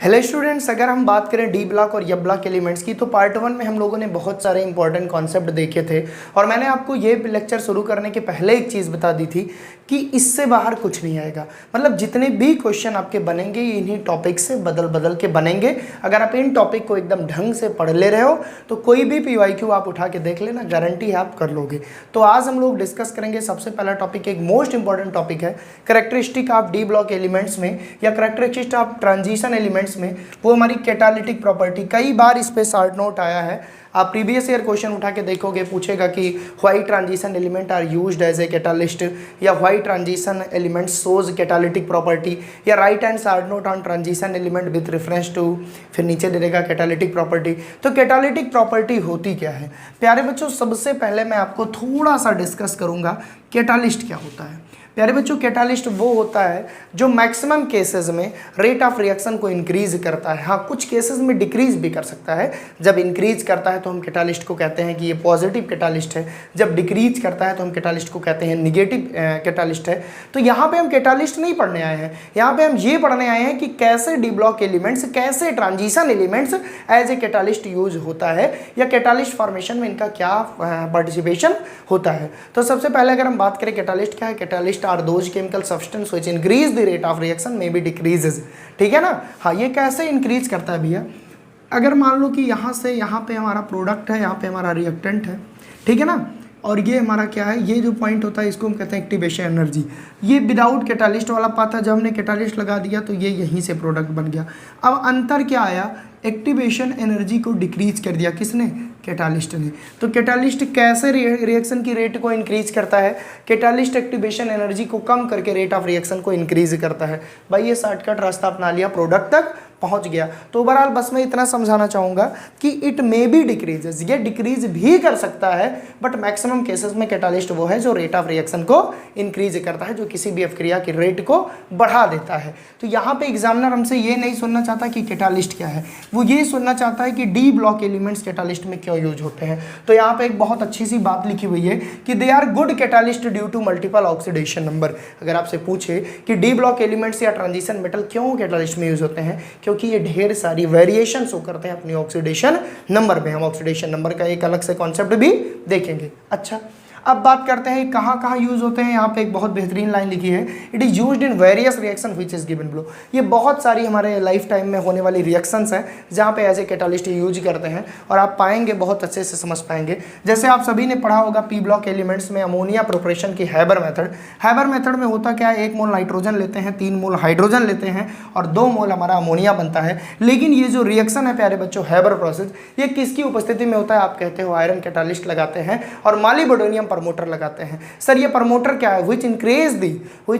Hello students, अगर हम बात करें डी ब्लॉक और एफ ब्लॉक एलिमेंट्स की तो पार्ट 1 में हम लोगों ने बहुत सारे इंपॉर्टेंट कॉन्सेप्ट देखे थे और मैंने आपको ये लेक्चर शुरू करने के पहले एक चीज़ बता दी थी कि इससे बाहर कुछ नहीं आएगा। मतलब जितने भी क्वेश्चन आपके बनेंगे ये इन्हीं टॉपिक से बदल बदल के बनेंगे। अगर आप इन टॉपिक को एकदम ढंग से पढ़ ले रहे हो तो कोई भी PYQ आप उठा के देख लेना, गारंटी है आप कर लोगे। तो आज हम लोग डिस्कस करेंगे सबसे पहला टॉपिक, एक मोस्ट इंपॉर्टेंट टॉपिक है characteristic of D block elements में या कैरेक्टरिस्टिक ऑफ ट्रांजिशन एलिमेंट्स में, वो हमारी कैटालिटिक प्रॉपर्टी। कई बार इस पे शॉर्ट नोट आया है, आप प्रीवियस ईयर क्वेश्चन उठा के देखोगे, पूछेगा कि why transition element are used as a catalyst या why transition element shows catalytic property या right hand short note on transition element with reference to, फिर नीचे दे देगा कैटालिटिक प्रॉपर्टी। तो कैटालिटिक प्रॉपर्टी होती क्या है प्यारे बच्चों? सबसे पहले मैं आपको थोड़ा सा डिस्कस करूंगा कैटालिस्ट क्या होता है। प्यारे बच्चों, कैटालिस्ट वो होता है जो मैक्सिमम केसेस में रेट ऑफ रिएक्शन को इंक्रीज करता है। हाँ, कुछ केसेस में डिक्रीज भी कर सकता है। जब इंक्रीज करता है तो हम कैटालिस्ट को कहते हैं कि ये पॉजिटिव कैटालिस्ट है, जब डिक्रीज करता है तो हम कैटालिस्ट को कहते हैं निगेटिव कैटालिस्ट है। तो यहाँ पे हम कैटालिस्ट नहीं पढ़ने आए हैं, यहाँ पे हम ये पढ़ने आए हैं कि कैसे डी ब्लॉक एलिमेंट्स, कैसे transition elements as a catalyst use होता है या कैटालिस्ट फॉर्मेशन में इनका क्या पार्टिसिपेशन होता है। तो सबसे पहले अगर हम बात करें कैटालिस्ट क्या है, catalyst are those chemical substance which increase the rate of reaction may be decreases. ठीक है ना। हाँ, ये कैसे इंक्रीज करता है भैया? अगर मान लो कि यहाँ से यहाँ पे हमारा प्रोडक्ट है, यहाँ पे हमारा रिएक्टेंट है, ठीक है ना, और ये हमारा क्या है, ये जो पॉइंट होता है इसको हम कहते हैं एक्टिवेशन एनर्जी। ये विदाउट कैटालिस्ट वाला पाथ था, जब हमने कैटालिस्ट लगा दिया तो ये यहीं से प्रोडक्ट बन गया। अब अंतर क्या आया, एक्टिवेशन एनर्जी को डिक्रीज कर दिया, किसने? कैटालिस्ट ने। तो कैटालिस्ट कैसे रिएक्शन की रेट को इंक्रीज करता है? कैटालिस्ट एक्टिवेशन एनर्जी को कम करके रेट ऑफ रिएक्शन को इंक्रीज करता है। भाई ये शॉर्टकट रास्ता अपना लिया, प्रोडक्ट तक पहुंच गया। तो ओवरऑल बस मैं इतना समझाना चाहूँगा कि इट मे बी डिक्रीजेस, ये डिक्रीज भी कर सकता है, बट मैक्सिमम केसेस में कैटालिस्ट वो है जो रेट ऑफ रिएक्शन को इंक्रीज करता है, जो किसी भी अभिक्रिया की रेट को बढ़ा देता है। तो यहाँ पे एग्जामिनर हमसे ये नहीं सुनना चाहता कि कैटालिस्ट क्या है, वो ये सुनना चाहता है कि डी ब्लॉक एलिमेंट्स कैटालिस्ट में क्यों यूज होते हैं। तो यहाँ पे एक बहुत अच्छी सी बात लिखी हुई है कि they are good catalyst due to multiple oxidation number. अगर आपसे पूछे कि डी ब्लॉक एलिमेंट्स या ट्रांजिशन मेटल क्यों कैटालिस्ट में यूज होते हैं, क्योंकि ये ढेर सारी वेरिएशन शो करते हैं अपनी ऑक्सीडेशन नंबर में। हम ऑक्सीडेशन नंबर का एक अलग से कॉन्सेप्ट भी देखेंगे। अच्छा, अब बात करते हैं कहाँ कहाँ यूज होते हैं। यहाँ पे एक बहुत बेहतरीन लाइन लिखी है, it is used in various reaction which is given below. ये बहुत सारी हमारे लाइफ टाइम में होने वाली रिएक्शंस हैं जहाँ पे एज ए कैटालिस्ट यूज करते हैं और आप पाएंगे, बहुत अच्छे से समझ पाएंगे। जैसे आप सभी ने पढ़ा होगा पी ब्लॉक एलिमेंट्स में अमोनिया प्रिपरेशन की हैबर मेथड। हैबर मेथड में होता क्या है, 1 मोल नाइट्रोजन लेते हैं, 3 मोल हाइड्रोजन लेते हैं और 2 मोल हमारा अमोनिया बनता है। लेकिन ये जो रिएक्शन है प्यारे बच्चों, हैबर प्रोसेस, ये किसकी उपस्थिति में होता है? आप कहते हो आयरन कैटालिस्ट लगाते हैं और मॉलिब्डेनम प्रमोटर लगाते हैं। सर ये प्रमोटर क्या है? Which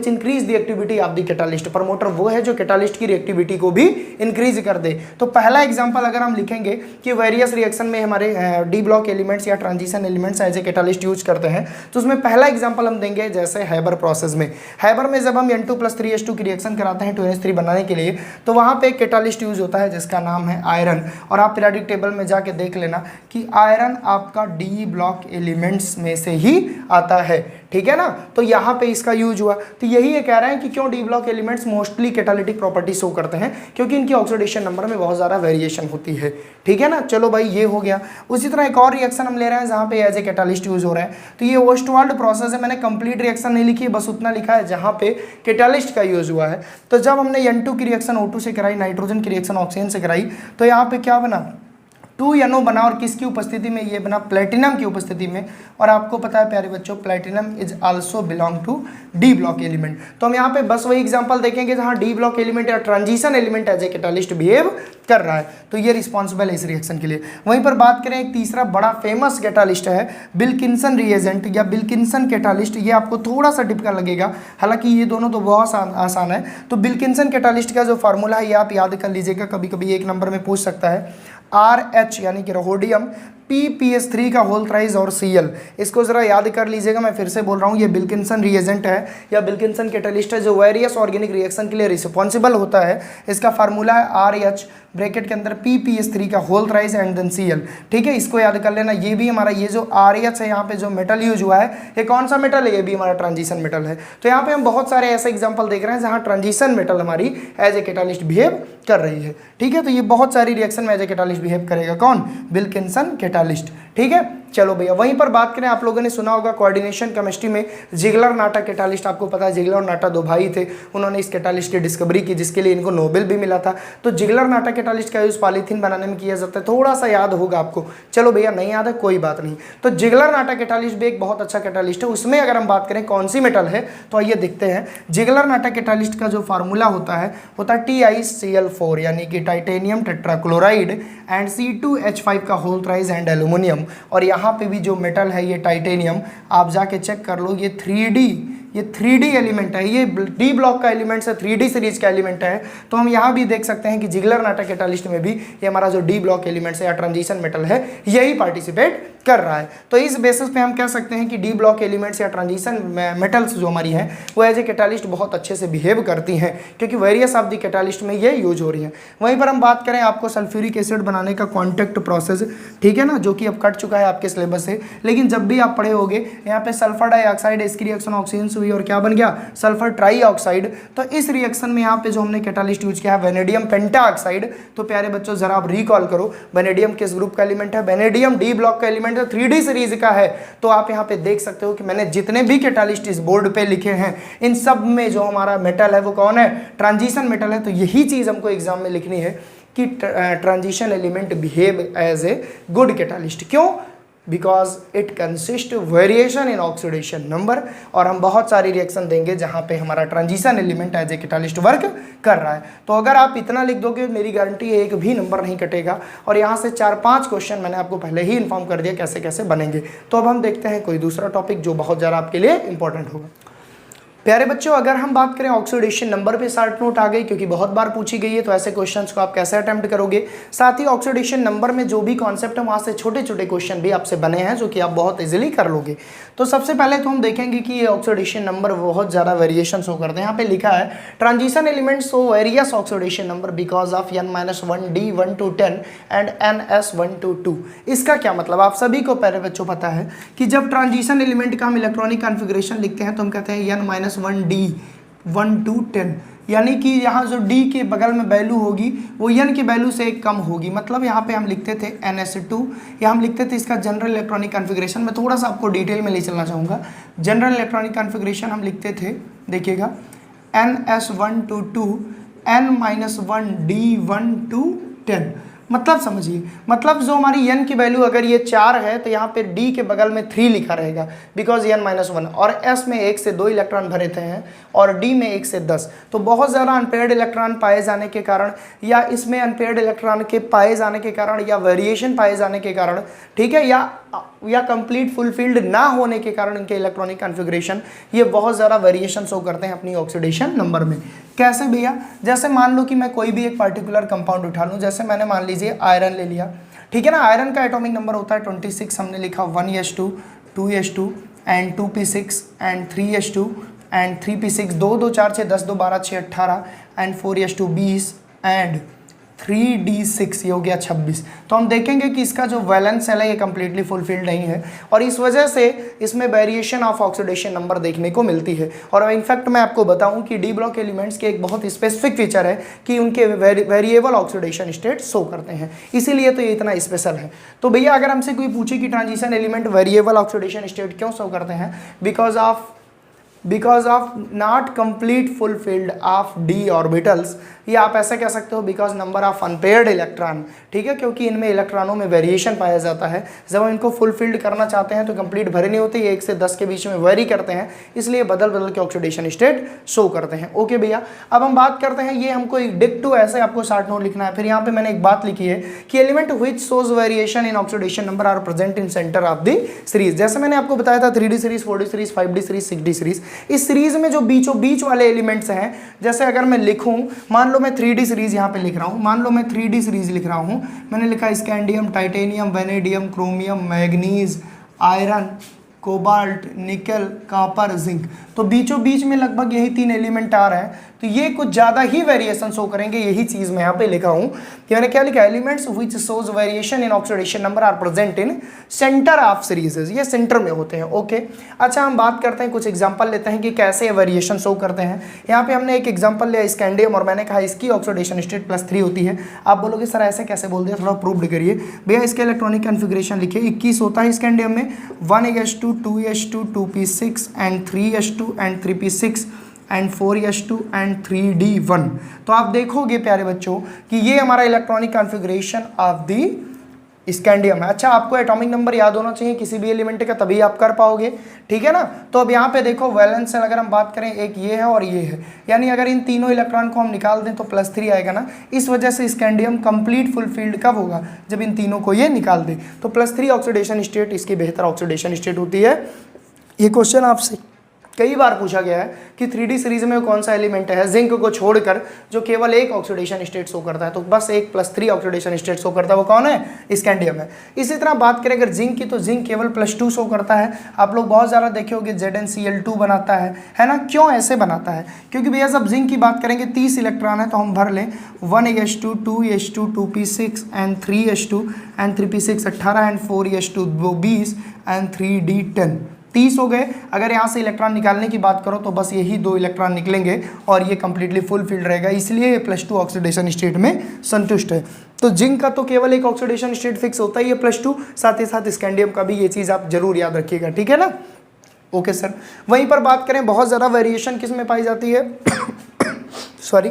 increase the activity of the catalyst. Promoter वो है जो कैटालिस्ट की रिएक्टिविटी को भी इंक्रीज कर दे। तो पहला एग्जांपल अगर हम लिखेंगे कि वेरियस रिएक्शन में हमारे डी ब्लॉक एलिमेंट्स या transition elements as a catalyst use करते हैं, तो उसमें पहला एग्जांपल हम देंगे जैसे हैबर प्रोसेस में। हैबर में जब हम N2+3H2 की रिएक्शन कराते हैं 2NH3 बनाने के लिए, तो वहां पे एक कैटालिस्ट यूज होता है जिसका नाम है आयरन। और आप पीरियोडिक टेबल में जाके देख लेना कि आयरन आपका डी ब्लॉक एलिमेंट्स में से ही आता है। ठीक है ना। तो यहाँ पे इसका यूज हुआ। तो यही ये कह रहे हैं कि क्यों D block elements mostly catalytic property show करते हैं, क्योंकि इनकी ऑक्सीडेशन नंबर में बहुत ज़्यादा वेरिएशन होती है। ठीक है ना। चलो भाई ये हो गया। उसी तरह एक और रिएक्शन हम ले रहे हैं जहाँ पे एज ए कैटालिस्ट यूज हो रहा है। तो ये ओस्टवाल्ड प्रोसेस है। मैंने कंप्लीट रिएक्शन नहीं लिखी है, बस उतना लिखा है जहाँ पे कैटालिस्ट का यूज हुआ है। तो जब हमने N2 की रिएक्शन O2 से कराई, नाइट्रोजन की रिएक्शन ऑक्सीजन से कराई, तो यहाँ पे क्या बना? 2NO बना और किसकी उपस्थिति में? ये बना प्लेटिनम की उपस्थिति में। और आपको पता है प्यारे बच्चों, platinum is also belong to D block element. तो हम यहाँ पे बस वही एग्जांपल देखेंगे जहाँ डी ब्लॉक एलिमेंट या transition element as a catalyst behave कर रहा है, तो ये रिस्पॉन्सिबल है इस रिएक्शन के लिए। वहीं पर बात करें एक तीसरा बड़ा फेमस कैटालिस्ट है विल्किंसन रिएजेंट या विल्किंसन कैटालिस्ट। ये आपको थोड़ा सा डिफिकल्ट लगेगा, हालांकि ये दोनों तो बहुत आसान है। तो विल्किंसन कैटालिस्ट का जो फार्मूला है ये आप याद कर लीजिएगा, कभी कभी 1 नंबर में पूछ सकता है। RH यानी कि रोडियम PPS3 का होल थ्राइस और Cl। इसको ज़रा याद कर लीजिएगा, मैं फिर से बोल रहा हूँ, ये विल्किंसन रिएजेंट है या विल्किंसन कैटलिस्ट है जो वेरियस ऑर्गेनिक रिएक्शन के लिए रिस्पॉन्सिबल होता है। इसका फार्मूला है RH ब्रैकेट के अंदर PPS3 का whole thrice and then Cl। ठीक है, इसको याद कर लेना। ये भी हमारा ये जो RH है यहाँ पे जो मेटल यूज हुआ है, ये कौन सा मेटल है? ये भी हमारा ट्रांजिशन मेटल है। तो यहाँ पे हम बहुत सारे ऐसे एग्जाम्पल देख रहे हैं जहाँ ट्रांजिशन मेटल हमारी एज ए कैटालिस्ट बिहेव कर रही है। ठीक है, तो ये बहुत सारी रिएक्शन में एज ए कैटालिस्ट बिहेव करेगा। कौन? Wilkinson catalyst. ठीक है, चलो भैया वहीं पर बात करें, आप लोगों ने सुना होगा कोऑर्डिनेशन केमिस्ट्री में जिगलर नाटा कैटालिस्ट, आपको पता है जिगलर और नाटा दो भाई थे, उन्होंने इस कैटालिस्ट की डिस्कवरी की जिसके लिए इनको नोबेल भी मिला था। तो जिगलर नाटा कैटालिस्ट का यूज पॉलीथीन बनाने में किया जाता है, थोड़ा सा याद होगा आपको। चलो भैया नहीं याद है कोई बात नहीं। तो जिगलर नाटा कैटालिस्ट भी एक बहुत अच्छा कैटालिस्ट है। उसमें अगर हम बात करें कौन सी मेटल है, तो आइए देखते हैं। जिगलर नाटा कैटालिस्ट का जो फार्मूला होता है TiCl4 यानी कि टाइटेनियम टेट्राक्लोराइड एंड C2H5 का होल थ्राइस एंड एल्यूमिनियम। और यहाँ पे भी जो मेटल है ये टाइटेनियम, आप जाके चेक कर लो, ये 3D एलिमेंट है, ये डी ब्लॉक का एलिमेंट है, 3D सीरीज का एलिमेंट है। तो हम यहाँ भी देख सकते हैं कि जिगलर नाटा कैटालिस्ट में भी ये हमारा जो डी ब्लॉक एलिमेंट्स है या ट्रांजिशन मेटल है यही पार्टिसिपेट कर रहा है। तो इस बेसिस पे हम कह सकते हैं कि डी ब्लॉक एलिमेंट्स या ट्रांजिशन मेटल्स जो हमारी हैं वो एज ए कैटालिस्ट बहुत अच्छे से बिहेव करती हैं, क्योंकि वेरियस ऑफ द कैटालिस्ट में ये यूज हो रही हैं। वहीं पर हम बात करें आपको सल्फ्यूरिक एसिड बनाने का कॉन्टैक्ट प्रोसेस, ठीक है ना, जो कि अब कट चुका है आपके सिलेबस से, लेकिन जब भी आप पढ़े होगे यहाँ पे सल्फर डाइऑक्साइड, इसकी रिएक्शन ऑक्सीजन हुई और क्या बन गया? Sulphur trioxide. तो इस रिएक्शन में यहाँ पे जो हमने कैटालिस्ट यूज किया है वेनेडियम पेंटाऑक्साइड। तो प्यारे बच्चों जरा आप रिकॉल करो, वेनेडियम किस ग्रुप का एलिमेंट है? वेनेडियम डी ब्लॉक का एलिमेंट है, 3D सीरीज का है। तो आप यहाँ पे देख सकते हो कि मैंने जितने भी कैटालिस्ट इस बोर्ड पे लिखे हैं इन सब में जो हमारा मेटल है वो कौन है? ट्रांजिशन मेटल है। तो यही चीज हमको एग्जाम में लिखनी है कि transition element behave as a good catalyst. क्यों? Because it consist variation in oxidation number. और हम बहुत सारी रिएक्शन देंगे जहां पे हमारा transition element as a catalyst work कर रहा है। तो अगर आप इतना लिख दोगे मेरी गारंटी है एक भी नंबर नहीं कटेगा। और यहाँ से 4-5 क्वेश्चन मैंने आपको पहले ही इन्फॉर्म कर दिया कैसे कैसे बनेंगे। तो अब हम देखते हैं कोई दूसरा टॉपिक जो बहुत ज़्यादा आपके लिए इंपॉर्टेंट होगा। प्यारे बच्चों अगर हम बात करें ऑक्सीडेशन नंबर पे शॉर्ट नोट आ गई, क्योंकि बहुत बार पूछी गई है, तो ऐसे क्वेश्चंस को आप कैसे अटेम्प्ट करोगे। साथ ही ऑक्सीडेशन नंबर में जो भी कॉन्सेप्ट है वहाँ से छोटे छोटे क्वेश्चन भी आपसे बने हैं जो कि आप बहुत इजीली कर लोगे। तो सबसे पहले तो हम देखेंगे कि ये ऑक्सीडेशन नंबर बहुत ज़्यादा वेरिएशन शो करते हैं। यहाँ पे लिखा है transition element show various oxidation number because of n-1 D1 to 10 and NS1 to 2। इसका क्या मतलब? आप सभी को प्यारे बच्चों पता है कि जब ट्रांजिशन एलिमेंट का हम इलेक्ट्रॉनिक कॉन्फ़िगरेशन लिखते हैं तो हम कहते हैं n-1 D1 to 10, यानी कि यहाँ जो D के बगल में वैल्यू होगी वो n के वैल्यू से कम होगी। मतलब यहाँ पे हम लिखते थे NS2, या हम लिखते थे इसका जनरल इलेक्ट्रॉनिक कॉन्फ़िगरेशन। मैं थोड़ा सा आपको डिटेल में ले चलना चाहूँगा। जनरल इलेक्ट्रॉनिक कॉन्फ़िगरेशन हम लिखते थे, देखिएगा, NS1 to 2 n-1 D1 to 10। मतलब समझिए, मतलब जो हमारी n की वैल्यू अगर ये 4 है तो यहाँ पे d के बगल में 3 लिखा रहेगा बिकॉज n-1, और s में 1 से 2 इलेक्ट्रॉन भरे थे हैं और d में 1 से 10। तो बहुत ज़्यादा अनपेयर्ड इलेक्ट्रॉन पाए जाने के कारण, या इसमें अनपेयर्ड इलेक्ट्रॉन के पाए जाने के कारण, या वेरिएशन पाए जाने के कारण, ठीक है, या कंप्लीट फुलफिल्ड ना होने के कारण इनके इलेक्ट्रॉनिक कॉन्फ़िगरेशन ये बहुत ज़्यादा वेरिएशन शो करते हैं अपनी ऑक्सीडेशन नंबर में। कैसे भैया? जैसे मान लो कि मैं कोई भी एक पर्टिकुलर कंपाउंड उठा लूँ, जैसे मैंने मान लीजिए आयरन ले लिया, ठीक है ना। आयरन का एटॉमिक नंबर होता है 26, हमने लिखा 1s2 2s2 and 2p6 and 3s2 and 3p6, 2 2 4 6 10 2 12 6 18 and 4s2 20 and 3d6, ये हो गया 26। तो हम देखेंगे कि इसका जो वैलेंस सेल है ये कम्प्लीटली फुलफिल्ड नहीं है और इस वजह से इसमें वेरिएशन ऑफ ऑक्सीडेशन नंबर देखने को मिलती है। और इनफैक्ट मैं आपको बताऊं कि डी ब्लॉक एलिमेंट्स के एक बहुत स्पेसिफिक फीचर है कि उनके वेरिएबल ऑक्सीडेशन स्टेट शो करते हैं, इसीलिए तो ये इतना स्पेशल है। तो भैया अगर हमसे कोई पूछे कि transition element variable oxidation state क्यों शो करते हैं, because of not complete fulfilled of D orbitals, या आप ऐसा कह सकते हो because number of unpaired electron, ठीक है, क्योंकि इनमें इलेक्ट्रॉनों में वेरिएशन पाया जाता है। जब हम इनको फुलफिल्ड करना चाहते हैं तो कंप्लीट भरे नहीं होते, ये 1 से 10 के बीच में वेरी करते हैं, इसलिए बदल बदल के ऑक्सीडेशन स्टेट शो करते हैं। ओके भैया, अब हम बात करते हैं, ये हमको एक डिक्टो ऐसे आपको शॉर्ट नोट लिखना है। फिर यहाँ पे मैंने एक बात लिखी है कि element which shows variation in oxidation number are present in centre of the series. जैसे मैंने आपको बताया था 3D series, 4D series, 5D series, 6D series. इस सीरीज में जो बीचों बीच वाले एलिमेंट्स हैं, जैसे अगर मैं लिखूं, मान लो लो मैं 3D सीरीज यहाँ पे लिख रहा हूँ, मान लो मैं 3D सीरीज लिख रहा हूँ, मैंने लिखा scandium, titanium, vanadium, chromium, manganese, iron, cobalt, निकल, कॉपर, जिंक। तो बीचों बीच में लगभग यही 3 एलिमेंट आ रहे हैं, तो ये कुछ ज़्यादा ही वेरिएशन शो करेंगे। यही चीज़ मैं यहाँ पे लिखा हूँ कि मैंने क्या लिखा, elements which shows variation in oxidation number are present in centre of series, ये सेंटर में होते हैं। ओके, अच्छा हम बात करते हैं, कुछ एग्जांपल लेते हैं कि कैसे वेरिएशन शो करते हैं। यहाँ पे हमने एक एग्जांपल लिया स्कैंडियम, और मैंने कहा इसकी ऑक्सीडेशन स्टेट +3 होती है। आप बोलोगे सर ऐसे कैसे बोल दिया, थोड़ा प्रूव्ड करिए। भैया इसके इलेक्ट्रॉनिक कन्फिग्रेशन लिखिए, 21 होता है स्कैंडियम में, 1s2 2s2 2p6 and 3s2 and 3p6 and 4s2 and 3d1। तो आप देखोगे प्यारे बच्चों कि ये हमारा electronic configuration of the scandium है। अच्छा, आपको एटॉमिक नंबर याद होना चाहिए किसी भी एलिमेंट का, तभी आप कर पाओगे, ठीक है ना। तो अब यहाँ पे देखो वैलेंस से अगर हम बात करें, एक ये है और ये है, यानी अगर इन तीनों इलेक्ट्रॉन को हम निकाल दें तो +3 आएगा ना। इस वजह से स्कैंडियम कंप्लीट फुलफिल्ड कब होगा, जब इन तीनों को ये निकाल दे। तो +3 ऑक्सीडेशन स्टेट इसकी बेहतर ऑक्सीडेशन स्टेट होती है। ये क्वेश्चन आपसे कई बार पूछा गया है कि 3D सीरीज में कौन सा एलिमेंट है जिंक को छोड़कर जो केवल एक ऑक्सीडेशन स्टेट शो करता है, तो बस एक +3 ऑक्सीडेशन स्टेट शो करता है, वो कौन है, स्कैंडियम है। इसी तरह बात करें अगर जिंक की, तो जिंक केवल +2 शो करता है। आप लोग बहुत ज़्यादा देखे होंगे ZnCl2 बनाता है ना। क्यों ऐसे बनाता है, क्योंकि भैया जब जिंक की बात करेंगे 30 इलेक्ट्रॉन है, तो हम भर लें 1s2 2s2 2p6 and 3s2 and 3p6 18 and 4s2 20 and 3d10, 30 हो गए। अगर यहाँ से इलेक्ट्रॉन निकालने की बात करो तो बस यही 2 इलेक्ट्रॉन निकलेंगे और ये कंप्लीटली फुल फिल्ड रहेगा, इसलिए ये +2 ऑक्सीडेशन स्टेट में संतुष्ट है। तो जिंक का तो केवल एक ऑक्सीडेशन स्टेट फिक्स होता है, ये +2, साथ ही साथ स्कैंडियम का भी, ये चीज़ आप जरूर याद रखिएगा, ठीक है ना। ओके सर, वहीं पर बात करें बहुत ज़्यादा वेरिएशन किस में पाई जाती है सॉरी,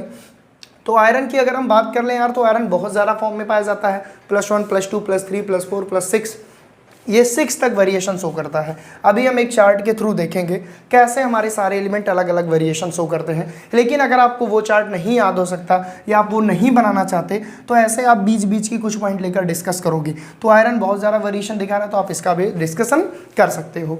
तो आयरन की अगर हम बात कर लें यार, तो आयरन बहुत ज़्यादा फॉर्म में पाया जाता है, +1 +2 +3 +4 +6, ये 6 तक वेरिएशन शो करता है। अभी हम एक चार्ट के थ्रू देखेंगे कैसे हमारे सारे एलिमेंट अलग अलग वेरिएशन शो करते हैं। लेकिन अगर आपको वो चार्ट नहीं याद हो सकता या आप वो नहीं बनाना चाहते, तो ऐसे आप बीच बीच की कुछ पॉइंट लेकर डिस्कस करोगे। तो आयरन बहुत ज़्यादा वेरिएशन दिखा रहा है, तो आप इसका भी डिस्कशन कर सकते हो।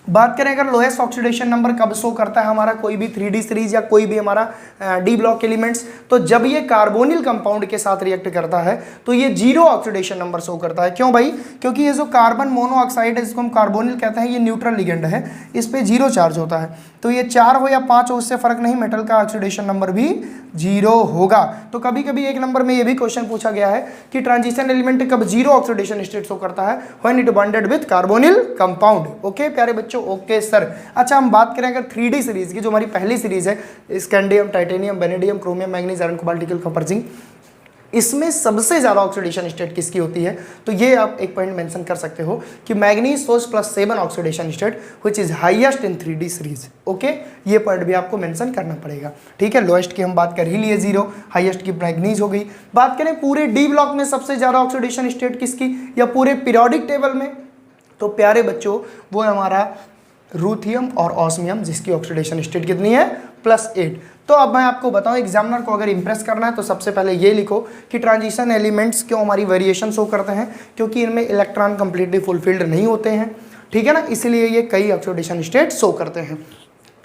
बात करें अगर लोएस्ट ऑक्सीडेशन नंबर कब शो करता है हमारा कोई भी 3D सीरीज या कोई भी हमारा डी ब्लॉक एलिमेंट्स, तो जब ये कार्बोनिल कंपाउंड के साथ रिएक्ट करता है तो ये 0 ऑक्सीडेशन नंबर शो करता है। क्यों भाई, क्योंकि ये जो कार्बन मोनोऑक्साइड है जिसको हम कार्बोनिल कहते हैं, ये न्यूट्रल लिगेंड है, इस पे 0 चार्ज होता है। तो ये 4 हो या 5 हो उससे फर्क नहीं, मेटल का ऑक्सीडेशन नंबर भी 0 होगा। तो कभी कभी एक नंबर में ये भी क्वेश्चन पूछा गया है कि ट्रांजिशन एलिमेंट कब 0 ऑक्सीडेशन स्टेट शो करता है, when it bonded with carbonyl compound. Okay प्यारे बच्चों, ओके सर। अच्छा हम बात करें अगर 3D सीरीज की, जो हमारी पहली सीरीज है scandium, titanium, vanadium, chromium, manganese, iron, cobalt, निकल, कॉपर, जिंक, इसमें सबसे ज़्यादा ऑक्सीडेशन स्टेट किसकी होती है, तो ये आप एक पॉइंट मेंशन कर सकते हो कि manganese shows +7 oxidation state which is highest in 3D series. Okay, ये पॉइंट भी आपको मेंशन करना पड़ेगा, ठीक है। लोएस्ट की हम बात कर ही लिए 0, हाईएस्ट की मैग्नीज हो गई। बात करें पूरे डी ब्लॉक में सबसे ज़्यादा ऑक्सीडेशन स्टेट किसकी, या पूरे पीरियोडिक टेबल में, तो प्यारे बच्चों वो हमारा रूथियम और ऑस्मियम, जिसकी ऑक्सीडेशन स्टेट कितनी है, +8। तो अब मैं आपको बताऊं, एग्जामिनर को अगर इंप्रेस करना है तो सबसे पहले ये लिखो कि ट्रांजिशन एलिमेंट्स क्यों हमारी वेरिएशन शो करते हैं, क्योंकि इनमें इलेक्ट्रॉन कंप्लीटली फुलफिल्ड नहीं होते हैं, ठीक है ना, इसलिए ये कई ऑक्सीडेशन स्टेट शो करते हैं।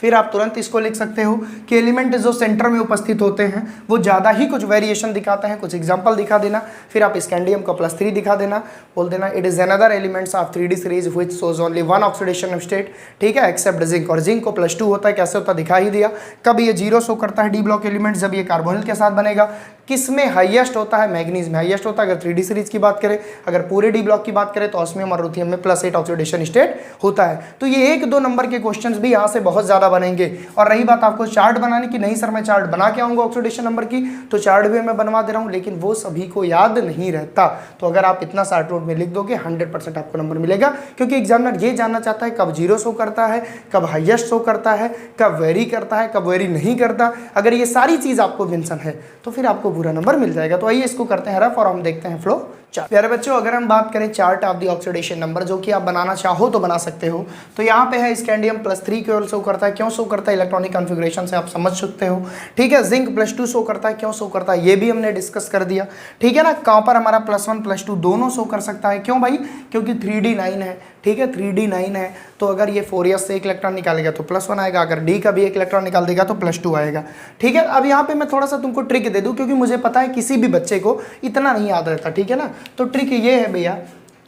फिर आप तुरंत इसको लिख सकते हो कि एलिमेंट जो सेंटर में उपस्थित होते हैं वो ज़्यादा ही कुछ वेरिएशन दिखाते हैं। कुछ एग्जांपल दिखा देना, फिर आप स्कैंडियम को +3 दिखा देना, बोल देना it is another elements of 3D series which shows only 1 oxidation state, ठीक है, एक्सेप्ट जिंक। और जिंक को +2 होता है, कैसे होता है दिखा ही दिया। कब ये 0 शो करता है डी ब्लॉक एलिमेंट, जब ये कार्बोनिल के साथ बनेगा। किस में हाईएस्ट होता है, मैग्नीज में हाईएस्ट होता है अगर 3D सीरीज की बात करें। अगर पूरे डी ब्लॉक की बात करें तो ऑस्मियम और रूथियम में +8 ऑक्सीडेशन स्टेट होता है। तो ये 1-2 नंबर के क्वेश्चंस भी यहाँ से बहुत ज़्यादा बनेंगे। और रही बात आपको चार्ट बनाने की, नहीं सर मैं चार्ट बना के आऊँगा ऑक्सीडेशन नंबर की, तो चार्ट भी मैं बनवा दे रहा हूँ, लेकिन वो सभी को याद नहीं रहता। तो अगर आप इतना शॉर्ट नोट में लिख दोगे 100% आपको नंबर मिलेगा, क्योंकि एग्जामिनर ये जानना चाहता है कब 0 शो करता है, कब हाईएस्ट शो करता है, कब वेरी करता है, कब वेरी नहीं करता। अगर ये सारी चीज़ आपको मेंशन है तो फिर आपको पूरा नंबर मिल जाएगा। तो आइए इसको करते हैं रफ और हम देखते हैं फ्लो चार्ट। प्यारे बच्चों, अगर हम बात करें chart of the oxidation number, जो कि आप बनाना चाहो तो बना सकते हो, तो यहाँ पे है स्कैंडियम +3 क्यों शो करता है, क्यों शो करता है, इलेक्ट्रॉनिक कॉन्फ़िगरेशन से आप समझ सकते हो। ठीक है, जिंक +2 शो करता है, क्यों शो करता है ये भी हमने डिस्कस कर दिया। ठीक है ना, कॉपर हमारा +1 +2 दोनों शो कर सकता है, क्यों भाई, क्योंकि 3d9 है। ठीक है, 3d9 है, तो अगर ये 4s से एक इलेक्ट्रॉन निकालेगा तो +1 आएगा, अगर d का भी एक इलेक्ट्रॉन निकाल देगा तो +2 आएगा। ठीक है, अब यहाँ पे मैं थोड़ा सा तुमको ट्रिक दे दूँ, क्योंकि मुझे पता है किसी भी बच्चे को इतना नहीं याद रहता। ठीक है ना, तो ट्रिक ये है भैया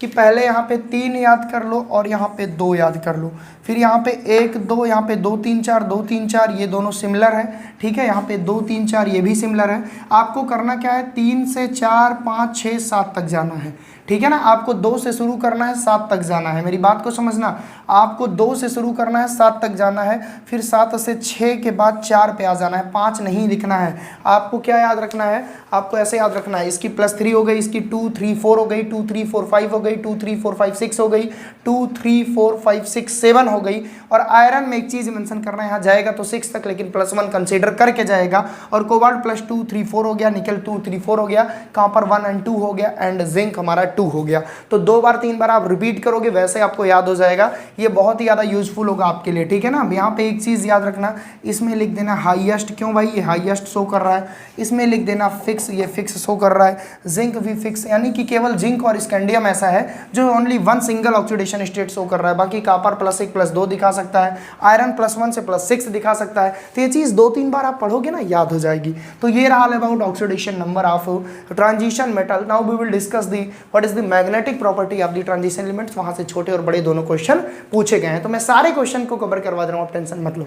कि पहले यहाँ पे 3 याद कर लो और यहाँ पे 2 याद कर लो, फिर यहाँ पे 1 2, यहाँ पे 2 3 4, 2 3 4 ये दोनों सिमिलर है। ठीक है, यहाँ पे 2 3 4 ये भी सिमिलर है। आपको करना क्या है, 3 से 4 5 6 7 तक जाना है। ठीक है ना, आपको 2 से शुरू करना है, 7 तक जाना है। मेरी बात को समझना, आपको 2 से शुरू करना है, 7 तक जाना है, फिर 7 से 6 के बाद 4 पे आ जाना है, 5 नहीं लिखना है। आपको क्या याद रखना है, आपको ऐसे याद रखना है, इसकी +3 हो गई, इसकी 2 3 4 हो गई, 2 3 4 5 हो गई, 2 3 4 5 6 हो गई, 2 3 4 5 6 7 हो गई। और आयरन में एक चीज़ मेंशन करना है, यहाँ जाएगा तो 6 तक, लेकिन +1 कंसीडर करके जाएगा। और कोबाल्ट +2 3 4 हो गया, निकल 2 3 4 हो गया, कॉपर 1 और 2 हो गया, एंड जिंक हमारा 2 हो गया। तो 2 बार 3 बार आप रिपीट करोगे, वैसे आपको याद हो जाएगा। ये बहुत ही ज़्यादा यूजफुल होगा आपके लिए। ठीक है ना, अब यहाँ पे एक चीज़ याद रखना, इसमें लिख देना हाईएस्ट, क्यों भाई, ये हाईएस्ट शो कर रहा है। इसमें लिख देना फिक्स, ये फिक्स शो कर रहा है। जिंक भी फिक्स, यानी कि केवल जिंक और स्कैंडियम ऐसा है जो only 1 single oxidation state show कर रहा है। बाकी कॉपर +1 +2 दिखा सकता है, आयरन +1 से +6 दिखा सकता है। तो ये चीज़ 2-3 बार आप पढ़ोगे ना, याद हो जाएगी। तो ये रहा about oxidation number of transition metal. Now we will discuss the what is the magnetic property of the transition elements. वहां से छोटे और बड़े दोनों क्वेश्चन पूछे गए हैं, तो मैं सारे क्वेश्चन को कवर करवा दे रहा हूँ, आप टेंशन मत लो।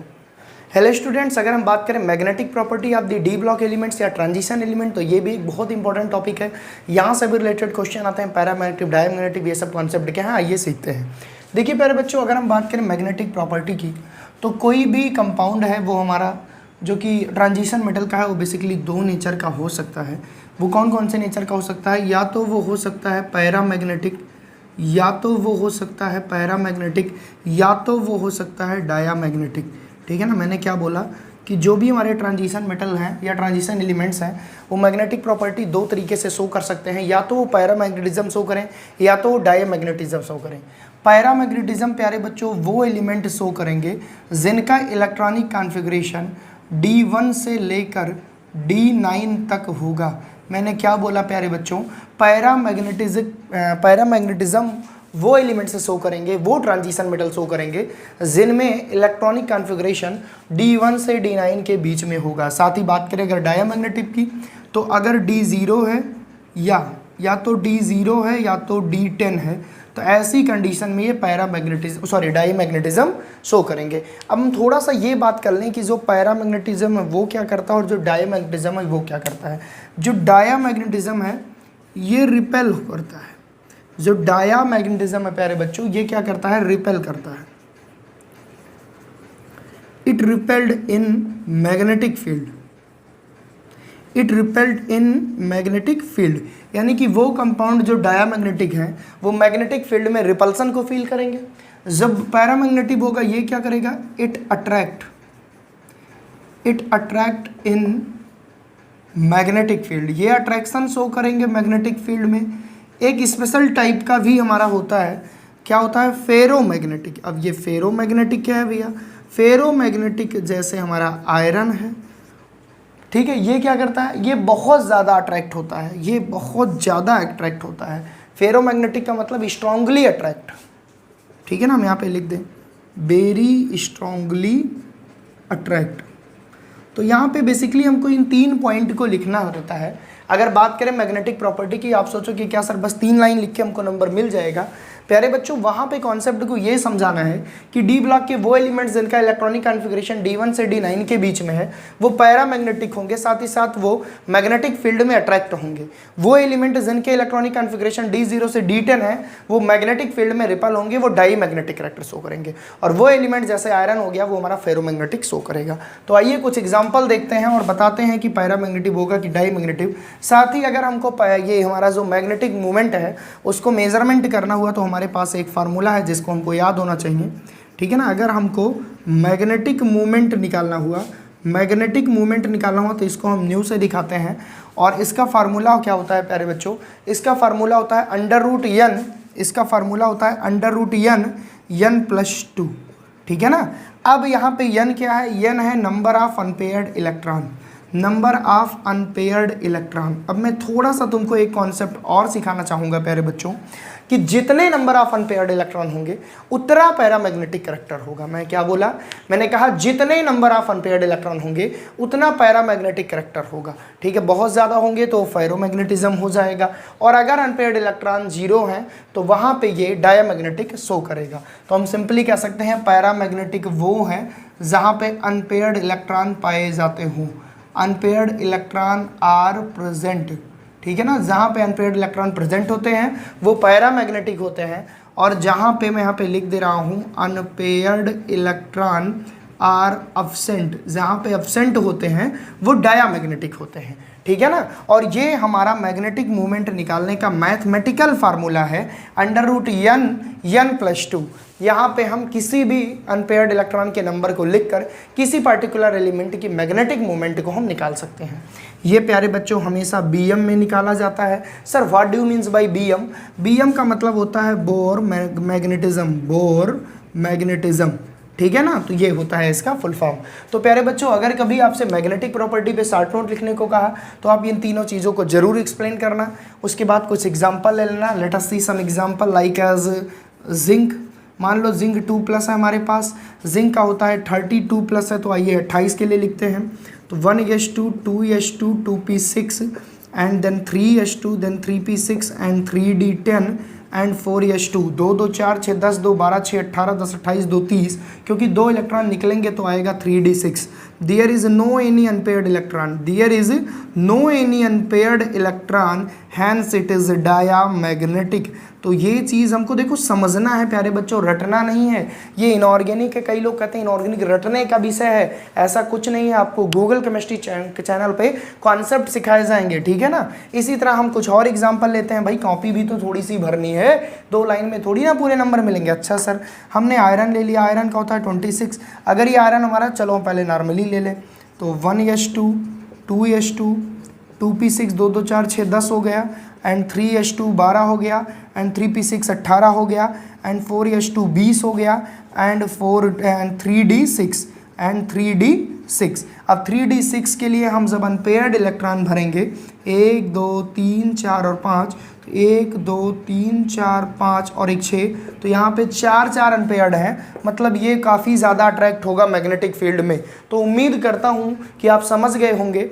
हेलो स्टूडेंट्स, अगर हम बात करें magnetic property of the D block elements या ट्रांजिशन एलिमेंट, तो ये भी एक बहुत इंपॉर्टेंट टॉपिक है। यहाँ से भी रिलेटेड क्वेश्चन आते हैं, पैरामैग्नेटिक, डायमैग्नेटिक, ये सब कॉन्सेप्ट क्या है आइए सीखते हैं। देखिए प्यारे बच्चों, अगर हम बात करें मैग्नेटिक प्रॉपर्टी की, तो कोई भी कंपाउंड है वो हमारा जो कि ट्रांजिशन मेटल का है, वो बेसिकली 2 नेचर का हो सकता है। वो कौन कौन से नेचर का हो सकता है, या तो वो हो सकता है पैरामैग्नेटिक, या तो वो हो सकता है पैरामैग्नेटिक, या तो वो हो सकता है डायामैग्नेटिक। ठीक है ना, मैंने क्या बोला कि जो भी हमारे ट्रांजिशन मेटल हैं या ट्रांजिशन एलिमेंट्स हैं, वो मैग्नेटिक प्रॉपर्टी 2 तरीके से शो कर सकते हैं, या तो वो पैरामैग्नेटिज्म शो करें, या तो वो डायामैग्नेटिज्म शो करें। पैरामैग्नेटिज्म प्यारे बच्चों वो एलिमेंट शो करेंगे जिनका इलेक्ट्रॉनिक कॉन्फ़िगरेशन D1 से लेकर D9 तक होगा। मैंने क्या बोला प्यारे बच्चों, पैरामैग्नेटिज्म वो एलिमेंट से शो करेंगे, वो ट्रांजिशन मेटल शो करेंगे जिनमें इलेक्ट्रॉनिक कॉन्फ़िगरेशन D1 से D9 के बीच में होगा। साथ ही बात करें अगर डायामैग्नेटिक की, तो अगर D0 है या तो D0 है या तो D10 है, तो ऐसी कंडीशन में ये डायमैग्नेटिज्म शो करेंगे। अब हम थोड़ा सा ये बात कर लें कि जो पैरामैग्नेटिज्म है वो क्या करता है और जो डायमैग्नेटिज्म है वो क्या करता है। जो डायमैग्नेटिज्म है ये रिपेल करता है, जो डायमैग्नेटिज्म है प्यारे बच्चों ये क्या करता है, रिपेल करता है। It repelled in magnetic field, it repelled in magnetic field, यानी कि वो कंपाउंड जो डायामैग्नेटिक है वो मैग्नेटिक फील्ड में रिपल्सन को फील करेंगे। जब पैरामैग्नेटिक होगा ये क्या करेगा, it attract in magnetic field, ये अट्रैक्शन शो करेंगे मैग्नेटिक फील्ड में। एक स्पेशल टाइप का भी हमारा होता है, क्या होता है, फेरोमैग्नेटिक। अब ये फेरोमैग्नेटिक क्या है भैया, फेरोमैग्नेटिक जैसे हमारा आयरन है, ठीक है, ये क्या करता है, ये बहुत ज़्यादा अट्रैक्ट होता है, ये बहुत ज़्यादा अट्रैक्ट होता है। फेरोमैग्नेटिक का मतलब स्ट्रांगली अट्रैक्ट। ठीक है ना, हम यहाँ पे लिख दें वेरी स्ट्रांगली अट्रैक्ट। तो यहाँ पे बेसिकली हमको इन 3 पॉइंट को लिखना होता है। अगर बात करें मैग्नेटिक प्रॉपर्टी की, आप सोचो कि क्या सर बस 3 लाइन लिख के हमको नंबर मिल जाएगा। प्यारे बच्चों वहाँ पे कॉन्सेप्ट को ये समझाना है कि डी ब्लॉक के वो एलिमेंट्स जिनका इलेक्ट्रॉनिक कॉन्फ़िगरेशन D1 से D9 के बीच में है वो पैरामैग्नेटिक होंगे, साथ ही साथ वो मैग्नेटिक फील्ड में अट्रैक्ट होंगे। वो एलिमेंट जिनके इलेक्ट्रॉनिक कॉन्फ़िगरेशन D0 से D10 है वो मैग्नेटिक फील्ड में रिपल होंगे, वो डाईमैग्नेटिक कैरेक्टर शो करेंगे। और वो एलिमेंट जैसे आयरन हो गया वो हमारा फेरोमैग्नेटिक शो करेगा। तो आइए कुछ एग्जाम्पल देखते हैं और बताते हैं कि पैरामैग्नेटिक होगा कि डाईमैग्नेटिक। साथ ही अगर हमको ये हमारा जो मैग्नेटिक मूवमेंट है उसको मेजरमेंट करना हुआ तो हमारे पास एक फार्मूला है जिसको हमको याद होना चाहिए। ठीक है ना, अगर हमको मैग्नेटिक मूवमेंट निकालना हुआ, मैग्नेटिक मूवमेंट निकालना हो तो इसको हम न्यू से दिखाते हैं। और इसका फार्मूला क्या होता है प्यारे बच्चों, इसका फार्मूला होता है √n, इसका फार्मूला होता है √n n+2, ठीक है ना। अब यहाँ पे n क्या है, n है number of unpaired electron, number of unpaired electron. अब मैं थोड़ा सा तुमको एक कॉन्सेप्ट और सिखाना चाहूँगा प्यारे बच्चों कि जितने नंबर ऑफ अनपेयर्ड इलेक्ट्रॉन होंगे उतना पैरामैग्नेटिक करैक्टर होगा। मैं क्या बोला, मैंने कहा जितने नंबर ऑफ अनपेयर्ड इलेक्ट्रॉन होंगे उतना पैरामैग्नेटिक करैक्टर होगा, ठीक है। बहुत ज़्यादा होंगे तो फेरोमैग्नेटिज्म हो जाएगा, और अगर अनपेयर्ड इलेक्ट्रॉन 0 हैं तो वहाँ पे ये डायामैग्नेटिक शो करेगा। तो हम सिंपली कह सकते हैं पैरामैग्नेटिक वो है जहाँ पे अनपेयर्ड इलेक्ट्रॉन पाए जाते हों, अनपेयर्ड इलेक्ट्रॉन आर प्रेजेंट, ठीक है ना। जहाँ पे अनपेयर्ड इलेक्ट्रॉन प्रेजेंट होते हैं वो पैरामैग्नेटिक होते हैं, और जहाँ पे मैं यहाँ पे लिख दे रहा हूँ अनपेयर्ड इलेक्ट्रॉन आर अब्सेंट, जहाँ पे अब्सेंट होते हैं वो डायामैग्नेटिक होते हैं, ठीक है ना। और ये हमारा मैग्नेटिक मूवमेंट निकालने का मैथमेटिकल फार्मूला है √n n+2। यहाँ पे हम किसी भी अनपेयर्ड इलेक्ट्रॉन के नंबर को लिखकर किसी पार्टिकुलर एलिमेंट की मैग्नेटिक मूवमेंट को हम निकाल सकते हैं। ये प्यारे बच्चों हमेशा BM में निकाला जाता है। Sir what do means by BM? BM का मतलब होता है बोर मैग्नेटिज्म, बोर मैग्नेटिज्म, ठीक है ना। तो ये होता है इसका फुल फॉर्म। तो प्यारे बच्चों अगर कभी आपसे मैग्नेटिक प्रॉपर्टी पे शॉर्ट नोट लिखने को कहा तो आप इन तीनों चीज़ों को जरूर एक्सप्लेन करना। उसके बाद कुछ एग्जांपल ले लेना। Let us see some example like as zinc. मान लो जिंक 2+ है हमारे पास, जिंक का होता है 32+ है, तो आइए 28 के लिए लिखते हैं। तो 1s2 2s2 2p6 and then 3s2 then 3p6 and 3d10 and 4s2, 2 2 4 6 10 2 12 6 18 10 28 2 30, क्योंकि 2 इलेक्ट्रॉन निकलेंगे तो आएगा 3d6। There is no any unpaired electron, there is no any unpaired electron, hence it is diamagnetic. तो ये चीज़ हमको देखो समझना है प्यारे बच्चों, रटना नहीं है। ये इनऑर्गेनिक है, कई लोग कहते हैं इनऑर्गेनिक रटने का विषय है, ऐसा कुछ नहीं है। आपको गूगल केमिस्ट्री चैनल पे कॉन्सेप्ट सिखाए जाएंगे, ठीक है ना। इसी तरह हम कुछ और एग्जांपल लेते हैं। भाई कॉपी भी तो थोड़ी सी भरनी है, 2 लाइन में थोड़ी ना पूरे नंबर मिलेंगे। अच्छा सर हमने आयरन ले लिया, आयरन का होता है 26। अगर ये आयरन हमारा, चलो पहले नॉर्मली ले लें, तो 1s2 2s2 2p6 2 2 4 6 10 हो गया, एंड 3s2 12 हो गया, एंड 3p6 18 हो गया, एंड 4s2 20 हो गया, एंड 3d6 एंड 3d6। अब 3d6 के लिए हम जब अनपेयर्ड इलेक्ट्रॉन भरेंगे 1 2 3 4 और 5, तो 1 2 3 4 5 और 1 6, तो यहाँ पे 4 अनपेयर्ड हैं। मतलब ये काफ़ी ज़्यादा अट्रैक्ट होगा मैग्नेटिक फील्ड में। तो उम्मीद करता हूँ कि आप समझ गए होंगे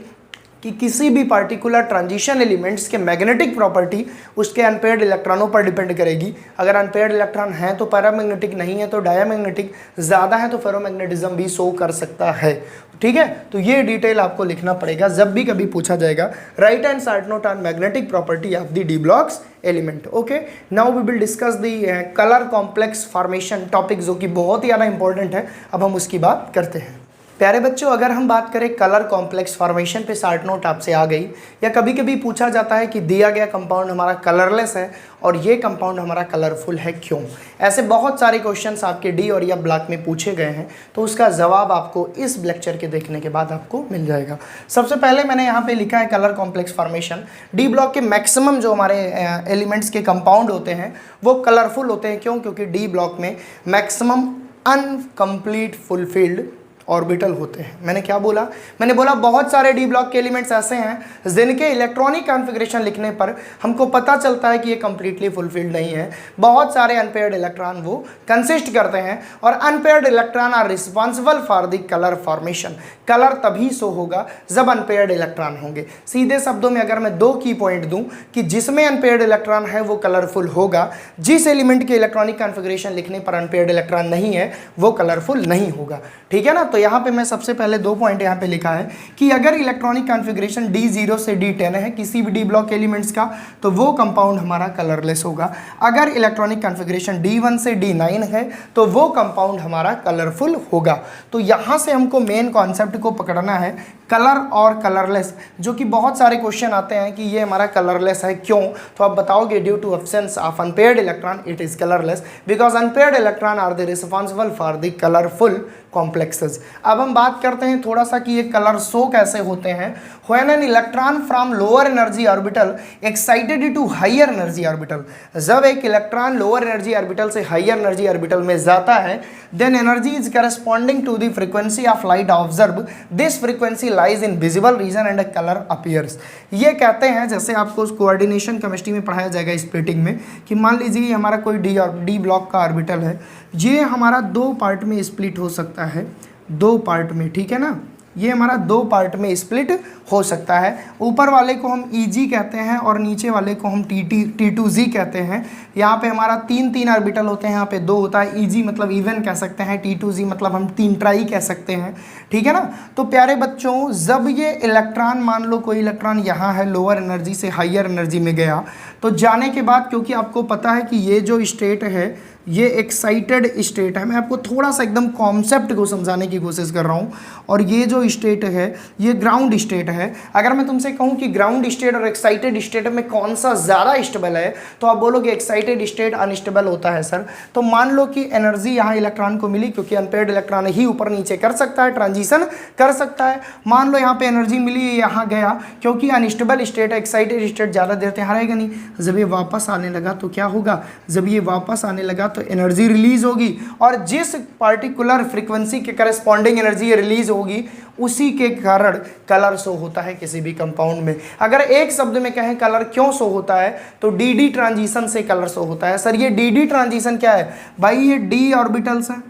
कि किसी भी पार्टिकुलर ट्रांजिशन एलिमेंट्स के मैग्नेटिक प्रॉपर्टी उसके अनपेयर्ड इलेक्ट्रॉनों पर डिपेंड करेगी। अगर अनपेयर्ड इलेक्ट्रॉन है तो पैरामैग्नेटिक, नहीं है तो डायामैग्नेटिक, ज़्यादा है तो फेरोमैग्नेटिज्म भी शो कर सकता है, ठीक है। तो ये डिटेल आपको लिखना पड़ेगा जब भी कभी पूछा जाएगा। Write and short note on magnetic property of the D blocks element. Okay, now we will discuss the colour complex formation topic, जो कि बहुत ही ज़्यादा इंपॉर्टेंट है। अब हम उसकी बात करते हैं। प्यारे बच्चों अगर हम बात करें कलर कॉम्प्लेक्स फॉर्मेशन पे शॉर्ट नोट आपसे आ गई, या कभी कभी पूछा जाता है कि दिया गया कंपाउंड हमारा कलरलेस है और ये कंपाउंड हमारा कलरफुल है, क्यों? ऐसे बहुत सारे क्वेश्चंस आपके डी और या ब्लॉक में पूछे गए हैं, तो उसका जवाब आपको इस लेक्चर के देखने के बाद आपको मिल जाएगा। सबसे पहले मैंने यहाँ पे लिखा है colour complex formation. D block के मैक्सिमम जो हमारे एलिमेंट्स के कंपाउंड होते हैं वो कलरफुल होते हैं, क्यों? क्योंकि डी ब्लॉक में मैक्सिमम अनकम्प्लीट फुलफिल्ड ऑर्बिटल होते हैं। मैंने क्या बोला? मैंने बोला बहुत सारे डी ब्लॉक के एलिमेंट्स ऐसे हैं जिनके इलेक्ट्रॉनिक कॉन्फ़िगरेशन लिखने पर हमको पता चलता है कि ये कंप्लीटली फुलफिल्ड नहीं है। बहुत सारे अनपेयर्ड इलेक्ट्रॉन वो कंसिस्ट करते हैं, और unpaired electron are responsible for the colour formation. Colour तभी शो होगा जब अनपेयर्ड इलेक्ट्रॉन होंगे। सीधे शब्दों में अगर मैं 2 की पॉइंट दूं कि जिसमें अनपेयर्ड इलेक्ट्रॉन है वो कलरफुल होगा, जिस एलिमेंट के इलेक्ट्रॉनिक कॉन्फ़िगरेशन लिखने पर अनपेयर्ड इलेक्ट्रॉन नहीं है वो कलरफुल नहीं होगा, ठीक है ना। तो यहाँ पे मैं सबसे पहले 2 पॉइंट यहाँ पे लिखा है कि अगर इलेक्ट्रॉनिक कॉन्फ़िगरेशन D0 से D10 है किसी भी डी ब्लॉक एलिमेंट्स का, तो वो कंपाउंड हमारा कलरलेस होगा। अगर इलेक्ट्रॉनिक कॉन्फ़िगरेशन D1 से D9 है तो वो कंपाउंड हमारा कलरफुल होगा। तो यहाँ से हमको मेन कॉन्सेप्ट को पकड़ना है, कलर और कलरलेस, जो कि बहुत सारे क्वेश्चन आते हैं कि ये हमारा कलरलेस है, क्यों? तो आप बताओगे due to absence of unpaired electron it is colourless, because unpaired electron are the responsible for the colourful complexes. अब हम बात करते हैं थोड़ा सा कि ये कलर शो कैसे होते हैं। When an electron from lower energy orbital excited to higher energy orbital, जब एक इलेक्ट्रॉन लोअर एनर्जी ऑर्बिटल से हायर एनर्जी ऑर्बिटल में जाता है, then energy is corresponding to the frequency of light observe, this frequency lies in visible region and colour appears. ये कहते हैं, जैसे आपको कोऑर्डिनेशन केमिस्ट्री में पढ़ाया जाएगा स्प्लिटिंग में, कि मान लीजिए हमारा कोई डी ब्लॉक का ऑर्बिटल है, ये हमारा दो पार्ट में स्प्लिट हो सकता है, दो पार्ट में, ठीक है ना, ये हमारा दो पार्ट में स्प्लिट हो सकता है। ऊपर वाले को हम EG कहते हैं और नीचे वाले को हम T2Z कहते हैं। यहाँ पे हमारा तीन ऑर्बिटल होते हैं, यहाँ पे दो होता है। EG मतलब इवन कह सकते हैं, T2Z मतलब हम तीन ट्राई कह सकते हैं, ठीक है ना। तो प्यारे बच्चों, जब ये इलेक्ट्रॉन, मान लो कोई इलेक्ट्रॉन यहाँ है, लोअर एनर्जी से हायर एनर्जी में गया, तो जाने के बाद, क्योंकि आपको पता है कि ये जो स्टेट है ये एक्साइटेड स्टेट है, मैं आपको थोड़ा सा एकदम कॉन्सेप्ट को समझाने की कोशिश कर रहा हूँ, और ये जो स्टेट है ये ग्राउंड स्टेट है। अगर मैं तुमसे कहूँ कि ग्राउंड स्टेट और एक्साइटेड स्टेट में कौन सा ज़्यादा स्टेबल है, तो आप बोलोगे एक्साइटेड स्टेट अनस्टेबल होता है सर। तो मान लो कि एनर्जी यहाँ इलेक्ट्रॉन को मिली, क्योंकि अनपेयर्ड इलेक्ट्रॉन ही ऊपर नीचे कर सकता है, ट्रांजिशन कर सकता है। मान लो यहाँ पे एनर्जी मिली, यहाँ गया, क्योंकि अनस्टेबल स्टेट है, एक्साइटेड स्टेट ज़्यादा देर तक रहेगा नहीं। जब ये वापस आने लगा तो क्या होगा, जब ये वापस आने लगा तो एनर्जी रिलीज होगी, और जिस पार्टिकुलर फ्रीक्वेंसी के करस्पॉन्डिंग एनर्जी रिलीज होगी, उसी के कारण कलर शो होता है किसी भी कंपाउंड में। अगर एक शब्द में कहें कलर क्यों शो होता है, तो डी ट्रांजिशन से कलर शो होता है। सर ये डी ट्रांजिशन क्या है भाई? ये डी ऑर्बिटल्स हैं,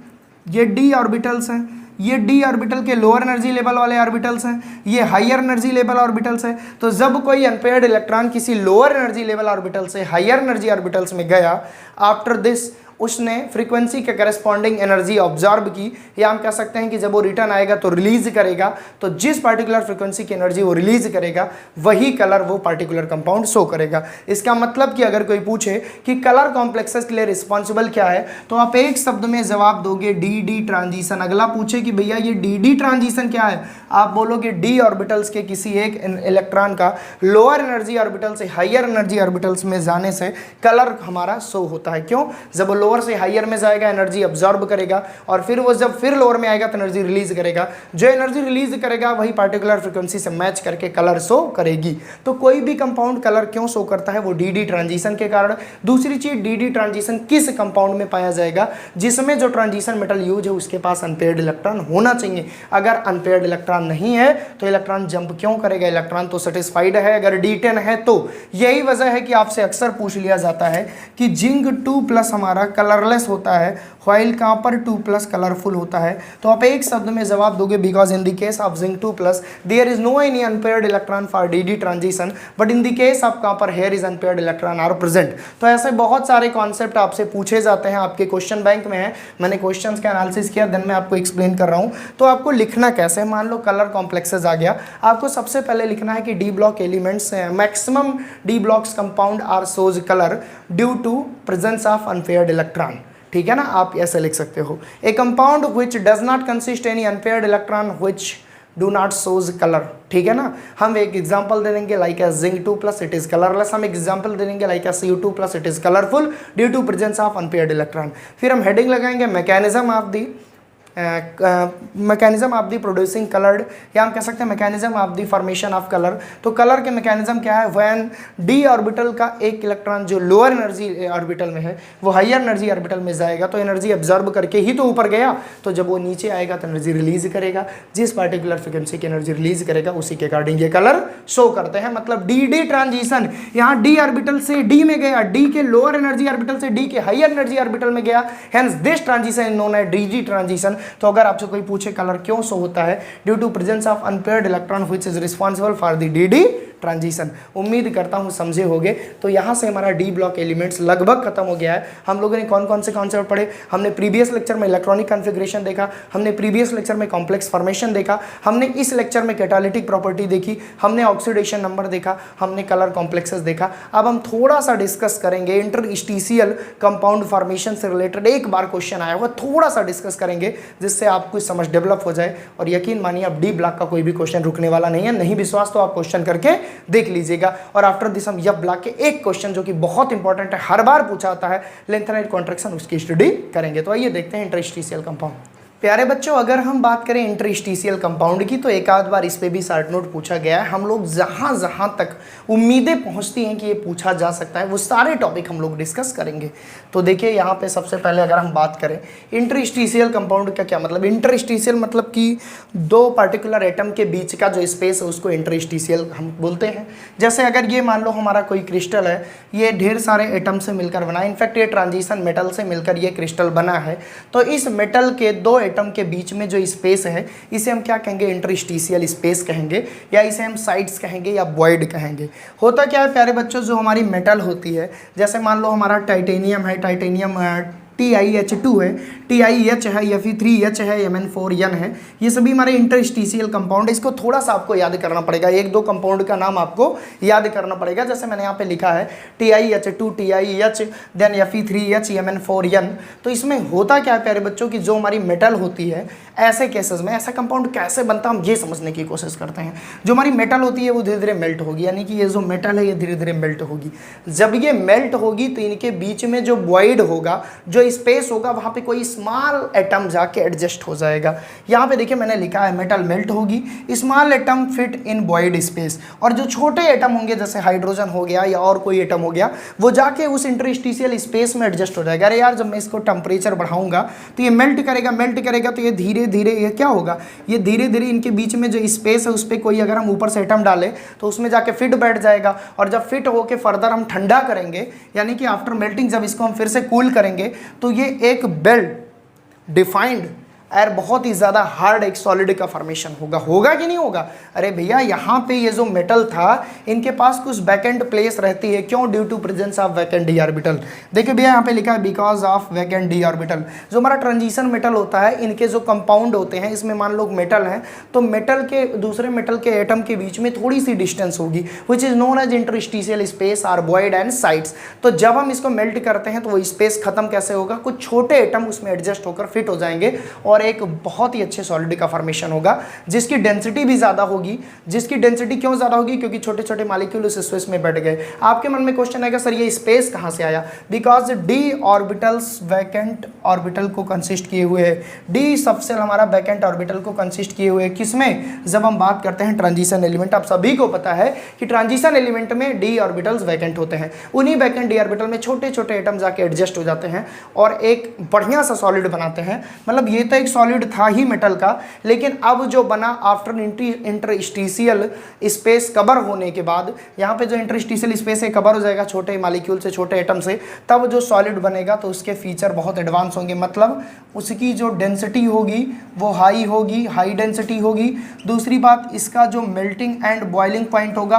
ये डी ऑर्बिटल्स हैं, ये डी ऑर्बिटल के लोअर एनर्जी लेवल वाले ऑर्बिटल्स हैं, ये हायर एनर्जी लेवल ऑर्बिटल्स हैं। तो जब कोई अनपेयर्ड इलेक्ट्रॉन किसी लोअर एनर्जी लेवल ऑर्बिटल से हायर एनर्जी ऑर्बिटल्स में गया, आफ्टर दिस उसने फ्रीक्वेंसी के करस्पॉन्डिंग एनर्जी ऑब्जर्व की, या हम कह सकते हैं कि जब वो रिटर्न आएगा तो रिलीज करेगा, तो जिस पार्टिकुलर फ्रीक्वेंसी की एनर्जी वो रिलीज करेगा वही कलर वो पार्टिकुलर कंपाउंड शो करेगा। इसका मतलब कि अगर कोई पूछे कि कलर कॉम्प्लेक्सेस के लिए रिस्पॉन्सिबल क्या है, तो आप एक शब्द में जवाब दोगे डी ट्रांजिशन। अगला पूछे कि भैया ये डी ट्रांजिशन क्या है, आप बोलोगे डी ऑर्बिटल्स के किसी एक इलेक्ट्रॉन का लोअर एनर्जी ऑर्बिटल से हायर एनर्जी ऑर्बिटल्स में जाने से कलर हमारा शो होता है। क्यों? जब वो लोअर से हायर में जाएगा एनर्जी अब्जॉर्ब करेगा, और फिर वो जब फिर लोअर में आएगा तो एनर्जी रिलीज करेगा। जो एनर्जी रिलीज करेगा वही पार्टिकुलर फ्रीक्वेंसी से मैच करके कलर शो करेगी। तो कोई भी कंपाउंड कलर क्यों शो करता है, वो डी ट्रांजिशन के कारण। दूसरी चीज, डी ट्रांजिशन किस कंपाउंड में पाया जाएगा, जिसमें जो ट्रांजिशन मेटल यूज है उसके पास अनपेयर्ड इलेक्ट्रॉन होना चाहिए। अगर अनपेयर्ड इलेक्ट्रॉन नहीं है तो इलेक्ट्रॉन जंप क्यों करेगा? इलेक्ट्रॉन तो सेटिस्फाइड है। अगर D10 है तो यही वजह है कि आपसे अक्सर पूछ लिया जाता है कि जिंक 2+ हमारा कलरलेस होता है, व्हाइल कॉपर 2+ कलरफुल होता है। तो आप एक शब्द में जवाब दोगे, because in the case of zinc 2+ there is no any unpaired electron for D transition, but in the case of copper here is unpaired electron are present. तो ऐसे बहुत सारे कॉन्सेप्ट आपसे पूछे जाते हैं, आपके क्वेश्चन बैंक में है। मैंने क्वेश्चंस का एनालिसिस किया, देन मैं आपको एक्सप्लेन कर रहा हूँ। तो आपको लिखना कैसे, मान लो कलर कॉम्प्लेक्सेस आ गया, आपको सबसे पहले लिखना है कि D block elements, maximum D blocks compound are shows colour due to presence of unpaired electron. ठीक है ना, आप ऐसे लिख सकते हो, a compound which does not consist any unpaired electron which do not shows colour. ठीक है ना, हम एक एग्जांपल दे देंगे like as zinc 2+ it is colourless. हम एग्जांपल दे देंगे like as Cu2+ it is colourful due to presence of unpaired electron. फिर हम हेडिंग लगाएंगे mechanism of the mechanism of the producing coloured, या हम कह सकते हैं mechanism of the formation of colour. तो कलर के मैकेनिज्म क्या है? व्हेन डी ऑर्बिटल का एक इलेक्ट्रॉन जो लोअर एनर्जी ऑर्बिटल में है वो हायर एनर्जी ऑर्बिटल में जाएगा, तो एनर्जी अब्जॉर्ब करके ही तो ऊपर गया, तो जब वो नीचे आएगा तो एनर्जी रिलीज करेगा। जिस पार्टिकुलर फ्रिक्वेंसी की एनर्जी रिलीज करेगा उसी के अकॉर्डिंग ये कलर शो करते हैं। मतलब डी ट्रांजिशन, यहाँ डी ऑर्बिटल से डी में गया, डी के लोअर एनर्जी ऑर्बिटल से डी के हायर एनर्जी ऑर्बिटल में गया, hence this transition is known as D transition. तो अगर आपसे कोई पूछे कलर क्यों शो होता है, due to presence of unpaired electron which is responsible for the D transition. उम्मीद करता हूं समझे होगे। तो यहां से हमारा डी ब्लॉक एलिमेंट्स लगभग खत्म हो गया है। हम लोगों ने कौन कौन से कॉन्सेप्ट पढ़े? हमने प्रीवियस लेक्चर में इलेक्ट्रॉनिक कॉन्फ़िगरेशन देखा, हमने प्रीवियस लेक्चर में कॉम्प्लेक्स फॉर्मेशन देखा, हमने इस लेक्चर में कैटालिटिक प्रॉपर्टी देखी, हमने ऑक्सीडेशन नंबर देखा, हमने कलर कॉम्प्लेक्सेस देखा। अब हम थोड़ा सा डिस्कस करेंगे इंटरस्टिशियल कंपाउंड फॉर्मेशन से रिलेटेड। एक बार क्वेश्चन आया हुआ, थोड़ा सा डिस्कस करेंगे जिससे आपको समझ डेवलप हो जाए। और यकीन मानिए अब डी ब्लॉक का कोई भी क्वेश्चन रुकने वाला नहीं है। नहीं विश्वास तो आप क्वेश्चन करके देख लीजिएगा। और आफ्टर दिस हम यह ब्लॉक के एक क्वेश्चन जो कि बहुत इंपॉर्टेंट है, हर बार पूछा आता है, लेंथेनाइट कॉन्ट्रैक्शन, उसकी स्टडी करेंगे। तो आइए देखते हैं इंटरस्टिशियल कंपाउंड। प्यारे बच्चों, अगर हम बात करें इंटरस्टिशियल कंपाउंड की तो एक आध बार इस पे भी शॉर्ट नोट पूछा गया है। हम लोग जहाँ जहाँ तक उम्मीदें पहुँचती हैं कि ये पूछा जा सकता है वो सारे टॉपिक हम लोग डिस्कस करेंगे। तो देखिए यहाँ पे सबसे पहले अगर हम बात करें इंटरस्टिशियल कंपाउंड का क्या मतलब। इंटरस्टिशियल मतलब कि दो पर्टिकुलर एटम के बीच का जो स्पेस है उसको इंटरस्टिशियल हम बोलते हैं। जैसे अगर ये मान लो हमारा कोई क्रिस्टल है, ये ढेर सारे एटम से मिलकर बना है, इनफैक्ट ये ट्रांजिशन मेटल से मिलकर ये क्रिस्टल बना है। तो इस मेटल के दो एटम के बीच में जो स्पेस है इसे हम क्या कहेंगे, इंटरस्टिशियल स्पेस कहेंगे, या इसे हम साइड्स कहेंगे या वॉइड कहेंगे। होता क्या है प्यारे बच्चों, जो हमारी मेटल होती है, जैसे मान लो हमारा टाइटेनियम है, टाइटेनियम TiH2 है, TiH है, Fe3H है, Mn4n है, ये सभी हमारे इंटरस्टिशियल कंपाउंड है। इसको थोड़ा सा आपको याद करना पड़ेगा, एक दो कंपाउंड का नाम आपको याद करना पड़ेगा। जैसे मैंने यहाँ पे लिखा है TiH2, TiH, then Fe3H, Mn4n। तो इसमें होता क्या है प्यारे बच्चों कि जो हमारी मेटल होती है, ऐसे केसेस में ऐसा कंपाउंड कैसे बनता है हम ये समझने की कोशिश करते हैं। जो हमारी मेटल होती है वो धीरे धीरे मेल्ट होगी, यानी कि ये जो मेटल है ये धीरे धीरे मेल्ट होगी। जब ये मेल्ट होगी तो इनके बीच में जो वॉइड होगा, जो स्पेस होगा, वहाँ पे कोई स्मॉल एटम जाके एडजस्ट हो जाएगा। यहाँ पे देखिए मैंने लिखा है मेटल मेल्ट होगी, small atom fit in void space, और जो छोटे एटम होंगे जैसे हाइड्रोजन हो गया या और कोई एटम हो गया, वो जाके उस इंटरस्टिशियल स्पेस में एडजस्ट हो जाएगा। अरे यार, जब मैं इसको टेम्परेचर बढ़ाऊंगा तो ये मेल्ट करेगा तो ये धीरे धीरे ये क्या होगा, ये धीरे धीरे इनके बीच में जो स्पेस है उस पर कोई अगर हम ऊपर से एटम डालें तो उसमें जाके फिट बैठ जाएगा। और जब फिट होके फर्दर हम ठंडा करेंगे, यानी कि आफ्टर मेल्टिंग जब इसको हम फिर से कूल करेंगे, तो ये एक वेल डिफाइंड और बहुत ही ज़्यादा हार्ड एक सॉलिड का फॉर्मेशन होगा कि नहीं होगा। अरे भैया, यहाँ पे ये जो मेटल था इनके पास कुछ वैकेंट प्लेस रहती है। क्यों? Due to presence of vacant d orbital. देखिए भैया यहाँ पे लिखा है because of vacant d orbital. जो हमारा ट्रांजिशन मेटल होता है, इनके जो कंपाउंड होते हैं, इसमें मान लो मेटल है तो मेटल के दूसरे मेटल के एटम के बीच में थोड़ी सी डिस्टेंस होगी, which is known as interstitial space or void and sides. तो जब हम इसको मेल्ट करते हैं तो वो स्पेस खत्म कैसे होगा, कुछ छोटे एटम उसमें एडजस्ट होकर फिट हो जाएंगे और एक बहुत ही अच्छे सॉलिड का फॉर्मेशन होगा, जिसकी डेंसिटी भी ज़्यादा होगी। जिसकी डेंसिटी क्यों ज़्यादा होगी? क्योंकि छोटे छोटे मॉलिक्यूल उस स्पेस में बैठ गए। आपके मन में क्वेश्चन आएगा, सर ये स्पेस कहाँ से आया? Because D orbitals vacant orbital को कंसिस्ट किए हुए है। डी सबसेल हमारा वैकेंट ऑर्बिटल को कंसिस्ट किए हुए, किसमें? जब हम बात करते हैं ट्रांजिशन एलिमेंट। आप सभी को पता है कि ट्रांजिशन एलिमेंट में डी ऑर्बिटल्स वैकेंट होते हैं। उन्हीं वैकेंट डी ऑर्बिटल में छोटे छोटे एटम जाके एडजस्ट हो जाते हैं और एक बढ़िया सा सॉलिड बनाते हैं। मतलब ये तो एक सॉलिड था ही मेटल का, लेकिन अब जो बना आफ्टर इंटरस्टिशियल स्पेस कवर होने के बाद, यहाँ पे जो इंटरस्टिशियल स्पेस है कवर हो जाएगा छोटे मॉलिक्यूल से, छोटे एटम से, तब जो सॉलिड बनेगा तो उसके फीचर बहुत एडवांस होंगे। मतलब उसकी जो डेंसिटी होगी वो हाई होगी, हाई डेंसिटी होगी। दूसरी बात, इसका जो मेल्टिंग एंड बॉइलिंग पॉइंट होगा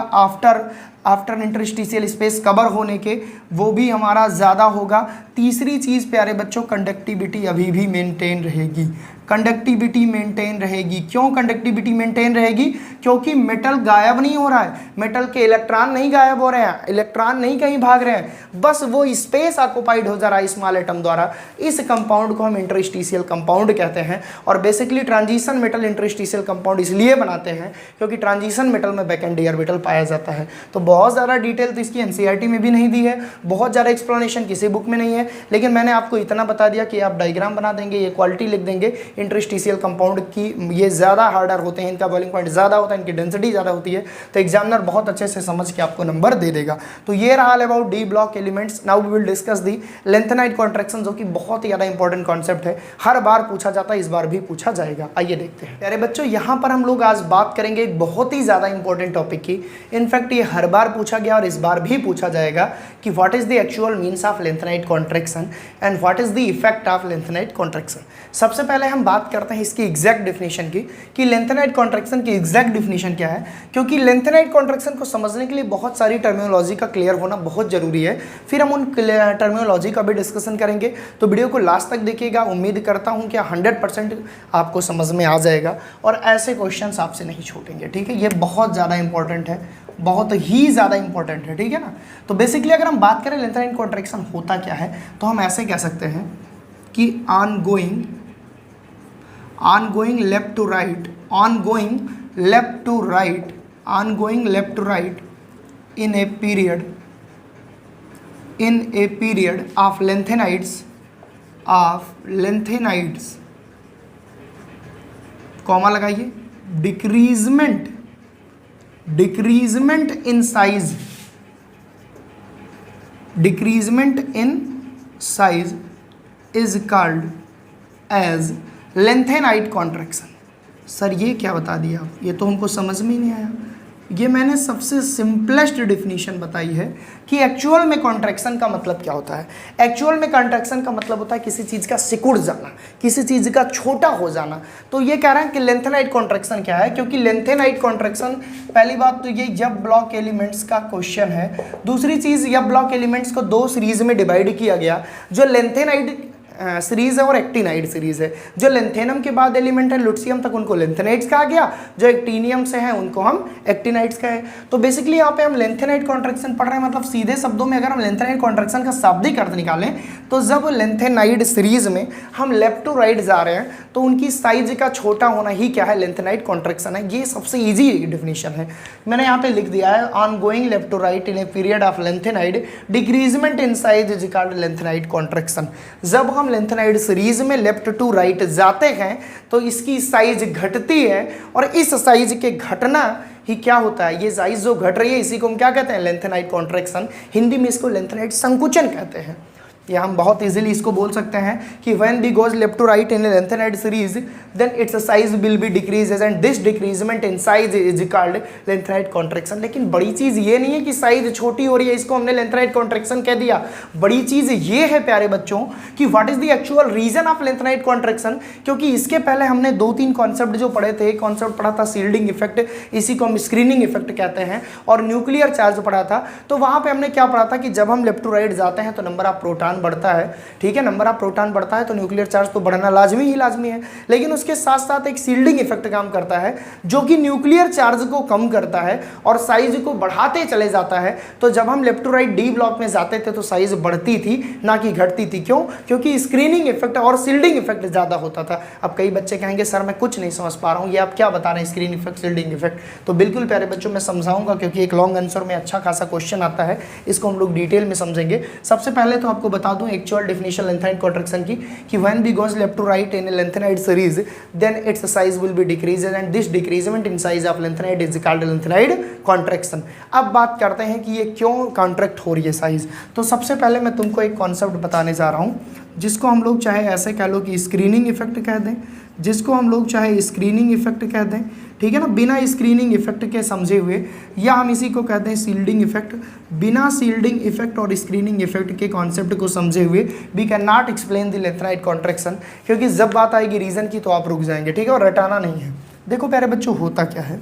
आफ्टर इंटरस्टिशियल स्पेस कवर होने के, वो भी हमारा ज़्यादा होगा। तीसरी चीज़ प्यारे बच्चों, कंडक्टिविटी अभी भी मेंटेन रहेगी। कंडक्टिविटी मेंटेन रहेगी। क्यों कंडक्टिविटी मेंटेन रहेगी? क्योंकि मेटल गायब नहीं हो रहा है, मेटल के इलेक्ट्रॉन नहीं गायब हो रहे हैं, इलेक्ट्रॉन नहीं कहीं भाग रहे हैं, बस वो स्पेस ऑक्युपाइड हो जा रहा है स्मॉल एटम द्वारा। इस कंपाउंड को हम इंटरस्टिशियल कंपाउंड कहते हैं। और basically transition metal interstitial compound इसलिए बनाते हैं क्योंकि ट्रांजिशन मेटल में वैकेंट डी ऑर्बिटल पाया जाता है। तो बहुत ज़्यादा डिटेल तो इसकी एनसीईआरटी में भी नहीं दी है, बहुत ज़्यादा एक्सप्लेनेशन किसी बुक में नहीं है, लेकिन मैंने आपको इतना बता दिया कि आप डायग्राम बना देंगे, ये क्वालिटी लिख देंगे। इंटरस्टिशियल कंपाउंड की ये ज़्यादा हार्डर होते हैं, इनका बॉइलिंग पॉइंट ज़्यादा होता है, इनकी डेंसिटी ज़्यादा होती है, तो एग्जामिनर बहुत अच्छे से समझ के आपको नंबर दे देगा। तो ये रहा about d block elements. Now we will discuss the lanthanide contraction, जो कि बहुत ही ज़्यादा इंपॉर्टेंट कॉन्सेप्ट है, हर बार पूछा जाता है, इस बार भी पूछा जाएगा। आइए देखते हैं प्यारे बच्चों, यहाँ पर हम लोग आज बात करेंगे एक बहुत ही ज़्यादा इंपॉर्टेंट टॉपिक की। इनफैक्ट ये हर बार पूछा गया और इस बार भी पूछा जाएगा कि what is the actual means of lanthanide contraction and what is the effect of lanthanide contraction. सबसे पहले हम बात करते हैं इसकी एग्जैक्ट डेफिनेशन की, कि लेंथेनाइट कॉन्ट्रैक्शन की एग्जैक्ट डेफिनेशन क्या है, क्योंकि लेंथेनाइट कॉन्ट्रैक्शन को समझने के लिए बहुत सारी टर्मिनोलॉजी का क्लियर होना बहुत जरूरी है। फिर हम उन टर्मिनोलॉजी का भी डिस्कशन करेंगे, तो वीडियो को लास्ट तक देखिएगा। उम्मीद करता हूँ कि 100% आपको समझ में आ जाएगा और ऐसे क्वेश्चंस आपसे नहीं छूटेंगे, ठीक है। ये बहुत ज़्यादा इंपॉर्टेंट है, बहुत ही ज़्यादा इंपॉर्टेंट है, ठीक है ना। तो बेसिकली अगर हम बात करें लेंथेनाइट कॉन्ट्रैक्शन होता क्या है, तो हम ऐसे कह सकते हैं कि ongoing left to right in a period of lanthanides comma लगाइए, decreasement in size, decreasement in size is called as lanthanide contraction. Sir ये क्या बता दिया आप, ये तो हमको समझ में ही नहीं आया। ये मैंने सबसे सिंपलेस्ट डिफिनीशन बताई है कि एक्चुअल में कॉन्ट्रैक्शन का मतलब क्या होता है। एक्चुअल में कॉन्ट्रैक्शन का मतलब होता है किसी चीज़ का सिकुड़ जाना, किसी चीज़ का छोटा हो जाना। तो ये कह रहे हैं कि लेंथेनाइट कॉन्ट्रैक्शन क्या है, क्योंकि लेंथेनाइट कॉन्ट्रैक्शन, पहली बात तो ये यब ब्लॉक एलिमेंट्स का क्वेश्चन है। दूसरी चीज़, यब ब्लॉक एलिमेंट्स को दो सीरीज में डिवाइड किया गया, जो लेंथेनाइट सीरीज है और एक्टिनाइड सीरीज है। जो लेंथेनम के बाद एलिमेंट है लुट्सियम तक, उनको लेंथेनाइड्स कहा गया, जो एक्टिनियम से हैं उनको हम एक्टिनाइड्स कहे। तो बेसिकली यहाँ पे हम लेंथेनाइट कॉन्ट्रैक्शन पढ़ रहे हैं, मतलब सीधे शब्दों में अगर हम लेंथेनाइट कॉन्ट्रैक्शन का शाब्दिक अर्थ निकालें तो जब लेंथेनाइड सीरीज में हम लेफ्ट टू राइट जा रहे हैं तो उनकी साइज का छोटा होना ही क्या है, लेंथेनाइट कॉन्ट्रैक्शन है। ये सबसे ईजी डिफिनीशन है, मैंने यहाँ पे लिख दिया है, on going left to right in a period of lanthanide decreasement in size is called lanthanide contraction. जब हम लेंथेनाइड सीरीज में लेफ्ट टू राइट जाते हैं तो इसकी साइज घटती है, और इस साइज के घटना ही क्या होता है, ये साइज जो घट रही है इसी को हम क्या कहते हैं, लेंथेनाइट कॉन्ट्रैक्शन। हिंदी में इसको लेंथेनाइट संकुचन कहते हैं। या हम बहुत इजीली इसको बोल सकते हैं कि when we goes left to right in lanthanide series then its size will be decreases and this decreasement in size is called lanthanide contraction. लेकिन बड़ी चीज ये नहीं है कि साइज छोटी हो रही है इसको हमने लेंथेनाइड कॉन्ट्रैक्शन कह दिया। बड़ी चीज ये है प्यारे बच्चों कि what is the actual reason of lanthanide contraction, क्योंकि इसके पहले हमने 2-3 कॉन्सेप्ट जो पढ़े थे। एक कॉन्सेप्ट पढ़ा था शील्डिंग इफेक्ट, इसी को हम स्क्रीनिंग इफेक्ट कहते हैं, और न्यूक्लियर चार्ज पढ़ा था। तो वहां पे हमने क्या पढ़ा था कि जब हम लेफ्ट टू राइट जाते हैं तो नंबर ऑफ प्रोटॉन बढ़ता है, ठीक है, नंबर ऑफ प्रोटॉन बढ़ता है तो न्यूक्लियर चार्ज तो बढ़ना लाजमी है। लेकिन उसके साथ साथ एक शील्डिंग इफेक्ट काम करता है जो कि न्यूक्लियर चार्ज को कम करता है और साइज को बढ़ाते चले जाता है। तो जब हम left to right d block में जाते थे तो साइज बढ़ती थी ना कि घटती थी। क्यों? क्योंकि स्क्रीनिंग इफेक्ट और शील्डिंग इफेक्ट ज्यादा होता था। अब कई बच्चे कहेंगे सर मैं कुछ नहीं समझ पा रहा हूँ, ये आप क्या बता रहे हैं स्क्रीन इफेक्ट शील्डिंग इफेक्ट। तो बिल्कुल प्यारे बच्चों मैं समझाऊंगा, क्योंकि एक लॉन्ग आंसर में अच्छा खासा क्वेश्चन आता है, इसको हम लोग डिटेल में समझेंगे। सबसे पहले तो आपको बता दूं एक्चुअल डेफिनेशन लेंथेनाइड कॉन्ट्रैक्शन की कि when we goes left to right in lanthanide series then its size will be decreased and this decreasement in size of lanthanide is called lanthanide contraction. अब बात करते हैं कि ये क्यों कॉन्ट्रैक्ट हो रही है साइज। तो सबसे पहले मैं तुमको एक कॉन्सेप्ट बताने जा रहा हूँ जिसको हम लोग चाहे ऐसे कह लो कि स्क्रीनिंग इफेक्ट कह दें, जिसको हम लोग चाहे स्क्रीनिंग इफेक्ट कह दें, ठीक है ना, बिना स्क्रीनिंग इफेक्ट के समझे हुए, या हम इसी को कहते हैं शील्डिंग इफेक्ट। बिना शील्डिंग इफेक्ट और स्क्रीनिंग इफेक्ट के कॉन्सेप्ट को समझे हुए we can not explain the lanthanide contraction, क्योंकि जब बात आएगी रीजन की तो आप रुक जाएंगे, ठीक है, और रटाना नहीं है। देखो प्यारे बच्चों होता क्या है,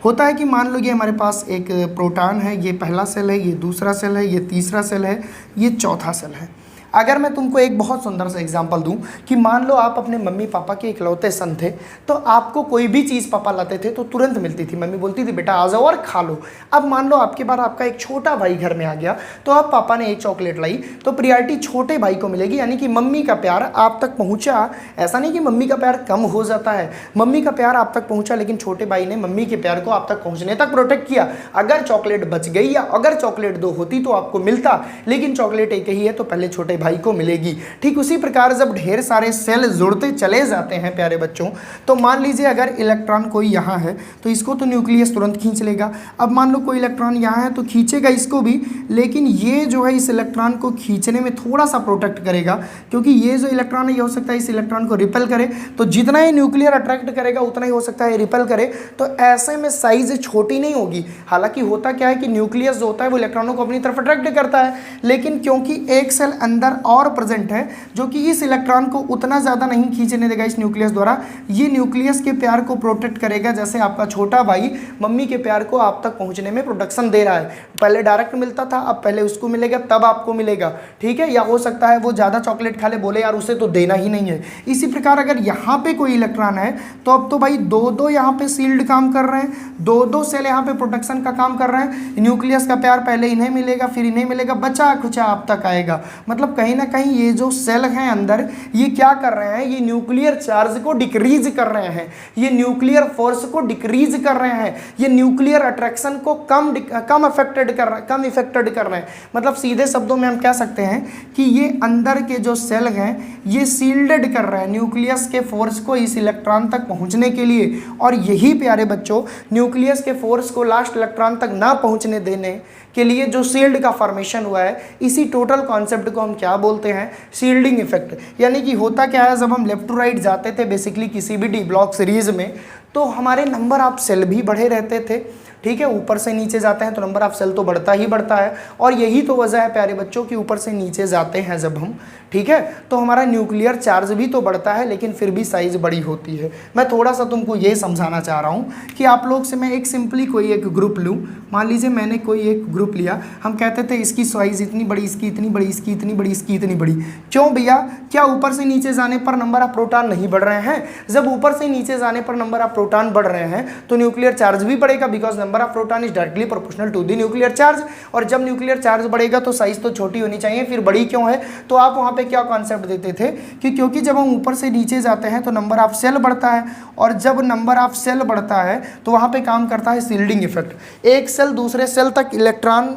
होता है कि मान लो ये हमारे पास एक प्रोटॉन है, ये पहला सेल है, ये दूसरा सेल है, ये तीसरा सेल है, ये चौथा सेल है। अगर मैं तुमको एक बहुत सुंदर सा एग्जांपल दूं कि मान लो आप अपने मम्मी पापा के इकलौते सन थे, तो आपको कोई भी चीज़ पापा लाते थे तो तुरंत मिलती थी। मम्मी बोलती थी बेटा आ जाओ और खा लो। अब मान लो आपके बाद आपका एक छोटा भाई घर में आ गया, तो अब पापा ने एक चॉकलेट लाई तो प्रियॉरिटी छोटे भाई को मिलेगी, यानी कि मम्मी का प्यार आप तक पहुँचा। ऐसा नहीं कि मम्मी का प्यार कम हो जाता है, मम्मी का प्यार आप तक पहुँचा, लेकिन छोटे भाई ने मम्मी के प्यार को आप तक पहुँचने तक प्रोटेक्ट किया। अगर चॉकलेट बच गई या अगर चॉकलेट 2 होती तो आपको मिलता, लेकिन चॉकलेट एक ही है तो पहले छोटे भाई को मिलेगी। ठीक उसी प्रकार जब ढेर सारे सेल जुड़ते चले जाते हैं प्यारे बच्चों, तो मान लीजिए अगर इलेक्ट्रॉन कोई यहाँ है तो इसको तो न्यूक्लियस तुरंत खींच लेगा। अब मान लो कोई इलेक्ट्रॉन यहाँ है तो खींचेगा इसको भी, लेकिन ये जो है इस इलेक्ट्रॉन को खींचने में थोड़ा सा प्रोटेक्ट करेगा, क्योंकि ये जो इलेक्ट्रॉन है ये हो सकता है इस इलेक्ट्रॉन को रिपेल करे, तो जितना ही न्यूक्लियर अट्रैक्ट करेगा उतना ही हो सकता है रिपेल करे। तो ऐसे में साइज छोटी नहीं होगी। हालांकि होता क्या है कि न्यूक्लियस जो होता है वो इलेक्ट्रॉनों को अपनी तरफ अट्रैक्ट करता है, लेकिन क्योंकि एक सेल अंदर और प्रेजेंट है जो कि इस इलेक्ट्रॉन को उतना ज़्यादा नहीं खींचने देगा इस न्यूक्लियस द्वारा, ये न्यूक्लियस के प्यार को प्रोटेक्ट करेगा। जैसे आपका छोटा भाई मम्मी के प्यार को आप तक पहुंचने में प्रोटेक्शन दे रहा है। पहले डायरेक्ट मिलता था, अब पहले उसको मिलेगा तब आपको मिलेगा, ठीक है। या हो सकता है वो ज़्यादा चॉकलेट खा ले, बोले यार उसे तो देना ही नहीं है। इसी प्रकार अगर यहाँ पे कोई इलेक्ट्रॉन है तो अब तो भाई 2-2 यहाँ पे सील्ड काम कर रहे हैं, 2-2 सेल यहाँ पे प्रोटेक्शन का काम कर रहे हैं। न्यूक्लियस का प्यार पहले इन्हें मिलेगा, फिर इन्हें मिलेगा, बचा खुचा आप तक आएगा। मतलब कहीं ना कहीं ये जो सेल हैं अंदर, ये क्या कर रहे हैं, ये न्यूक्लियर चार्ज को डिक्रीज कर रहे हैं, ये न्यूक्लियर फोर्स को डिक्रीज कर रहे हैं, ये न्यूक्लियर अट्रैक्शन को कम इफेक्टेड कर रहे हैं। मतलब सीधे शब्दों में हम कह सकते हैं कि ये अंदर के जो सेल हैं ये सील्डेड कर रहे हैं न्यूक्लियस के फोर्स को इस इलेक्ट्रॉन तक पहुंचने के लिए। और यही प्यारे बच्चों न्यूक्लियस के फोर्स को लास्ट इलेक्ट्रॉन तक ना पहुंचने देने के लिए जो शील्ड का फॉर्मेशन हुआ है, इसी टोटल कॉन्सेप्ट को हम क्या बोलते हैं, शील्डिंग इफेक्ट। यानी कि होता क्या है, जब हम लेफ्ट टू राइट जाते थे बेसिकली किसी भी डी ब्लॉक सीरीज में, तो हमारे नंबर ऑफ सेल भी बढ़े रहते थे। ठीक है, ऊपर से नीचे जाते हैं तो नंबर ऑफ सेल तो बढ़ता ही बढ़ता है। और यही तो वजह है प्यारे बच्चों कि ऊपर से नीचे जाते हैं जब हम, ठीक है, तो हमारा न्यूक्लियर चार्ज भी तो बढ़ता है लेकिन फिर भी साइज बड़ी होती है। मैं थोड़ा सा तुमको ये समझाना चाह रहा हूँ कि आप लोग से मैं एक सिंपली कोई एक ग्रुप लूँ। मान लीजिए मैंने कोई एक ग्रुप लिया, हम कहते थे इसकी साइज इतनी बड़ी, इसकी इतनी बड़ी, इसकी इतनी बड़ी, इसकी इतनी बड़ी। क्यों भैया, क्या ऊपर से नीचे जाने पर नंबर ऑफ प्रोटॉन नहीं बढ़ रहे हैं? जब ऊपर से नीचे जाने पर नंबर ऑफ प्रोटॉन बढ़ रहे हैं तो न्यूक्लियर चार्ज भी बढ़ेगा, because number of proton is directly proportional to the nuclear charge. और जब न्यूक्लियर चार्ज बढ़ेगा तो साइज तो छोटी होनी चाहिए, फिर बड़ी क्यों है? तो आप वहाँ पे क्या कॉन्सेप्ट देते थे कि क्योंकि जब हम ऊपर से नीचे जाते हैं तो नंबर ऑफ सेल बढ़ता है, और जब नंबर ऑफ सेल बढ़ता है तो वहाँ पे काम करता है शील्डिंग इफेक्ट। एक सेल दूसरे सेल तक इलेक्ट्रॉन,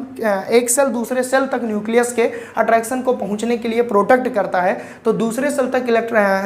एक सेल दूसरे सेल तक न्यूक्लियस के अट्रैक्शन को पहुँचने के लिए प्रोटेक्ट करता है, तो दूसरे सेल तक